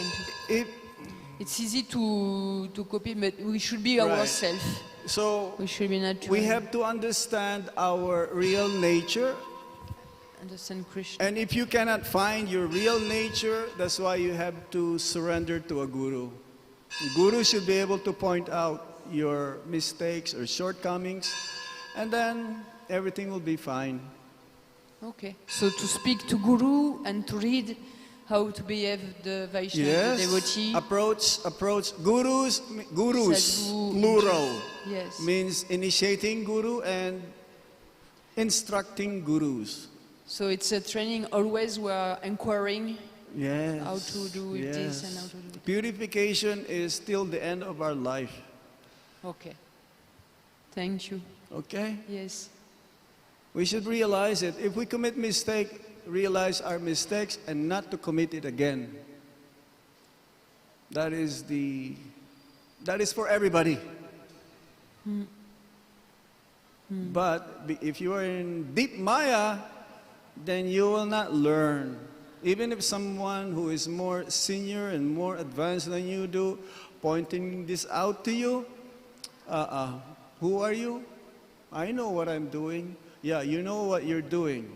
if It's easy to copy, but we should be Right. ourselves. so We should be natural. we have to understand our real nature. Understand Krishna. And if you cannot find your real nature, that's why you have to surrender to a guru. Guru should be able to point out your mistakes or shortcomings, and then everything will be fine. Okay. So to speak to Guru and to read how to behave the Vaishnava Yes. devotee. Approach gurus. Sadhu. Plural Yes. means initiating guru and instructing gurus. So it's a training always we're inquiring Yes. how to do with this and how to do it. Purification is still the end of our life. Okay. Thank you. Okay? Yes. We should realize it. If we commit mistake, realize our mistakes and not to commit it again. That is for everybody. But if you are in deep Maya, then you will not learn. Even if someone who is more senior and more advanced than you do, pointing this out to you, who are you? I know what I'm doing. Yeah, you know what you're doing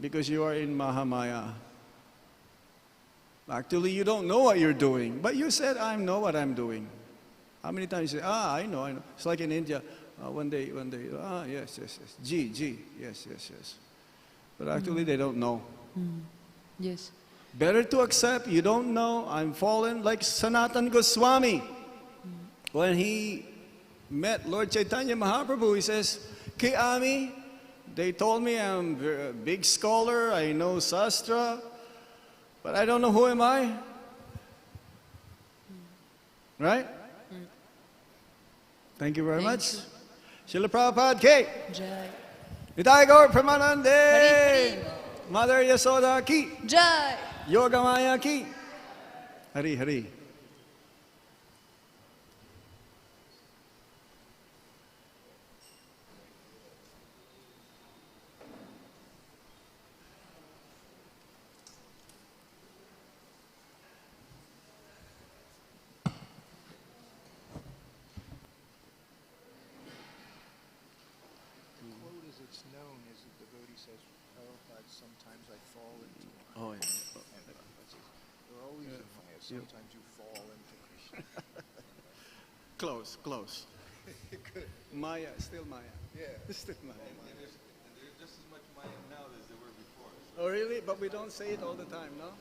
because you are in Mahamaya. Actually, you don't know what you're doing, but you said, I know what I'm doing. How many times you say, I know. It's like in India, one day, yes, G, yes. But actually, they don't know. Yes. Better to accept, you don't know, I'm fallen, like Sanatan Goswami. When he met Lord Chaitanya Mahaprabhu, he says, Kiami, they told me I'm a big scholar, I know Sastra, but I don't know who am I. Right? Thank you very much. Srila Prabhupada Ki. Jai. Nitai Gaur Pramanande. Hari. Mother Yasoda Ki. Jai. Yogamaya Ki. Hari Hari. It's known as a devotee says, Prabhupada, sometimes I fall into Maya. Oh, yeah. You're always in Maya. Sometimes you fall into Krishna. Close, close. Good. Maya, still Maya. Yeah. Still Maya. And there's just as much Maya now as there were before. Oh, really? But we don't say it all the time, no?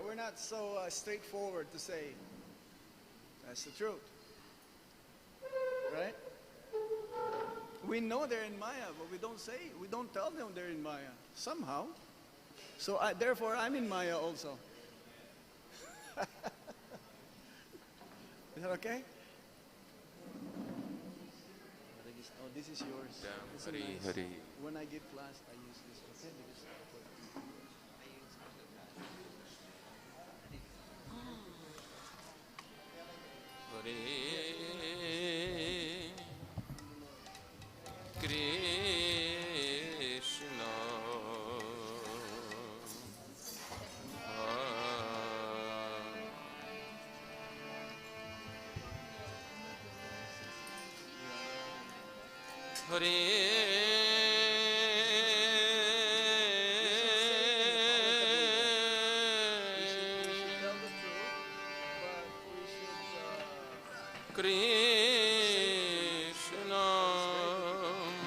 We're not so straightforward to say. That's the truth. Right? We know they're in Maya, but we don't say it. We don't tell them they're in Maya. Somehow. So therefore, I'm in Maya also. Is that okay? Oh, this is yours. Yeah, It's Hari, nice. Hari. When I give class, I use this. Okay? Because Krishna. tell the truth, but we should. Krishna.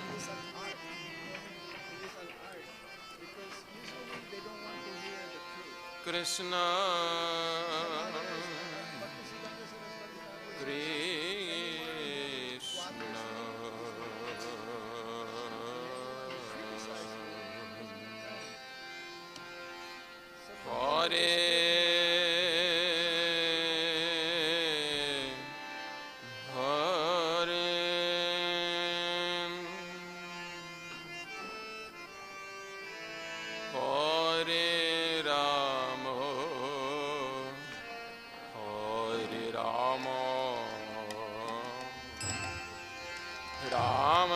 It is an art. It is an art. Because usually they don't want to hear the truth. Krishna. Ram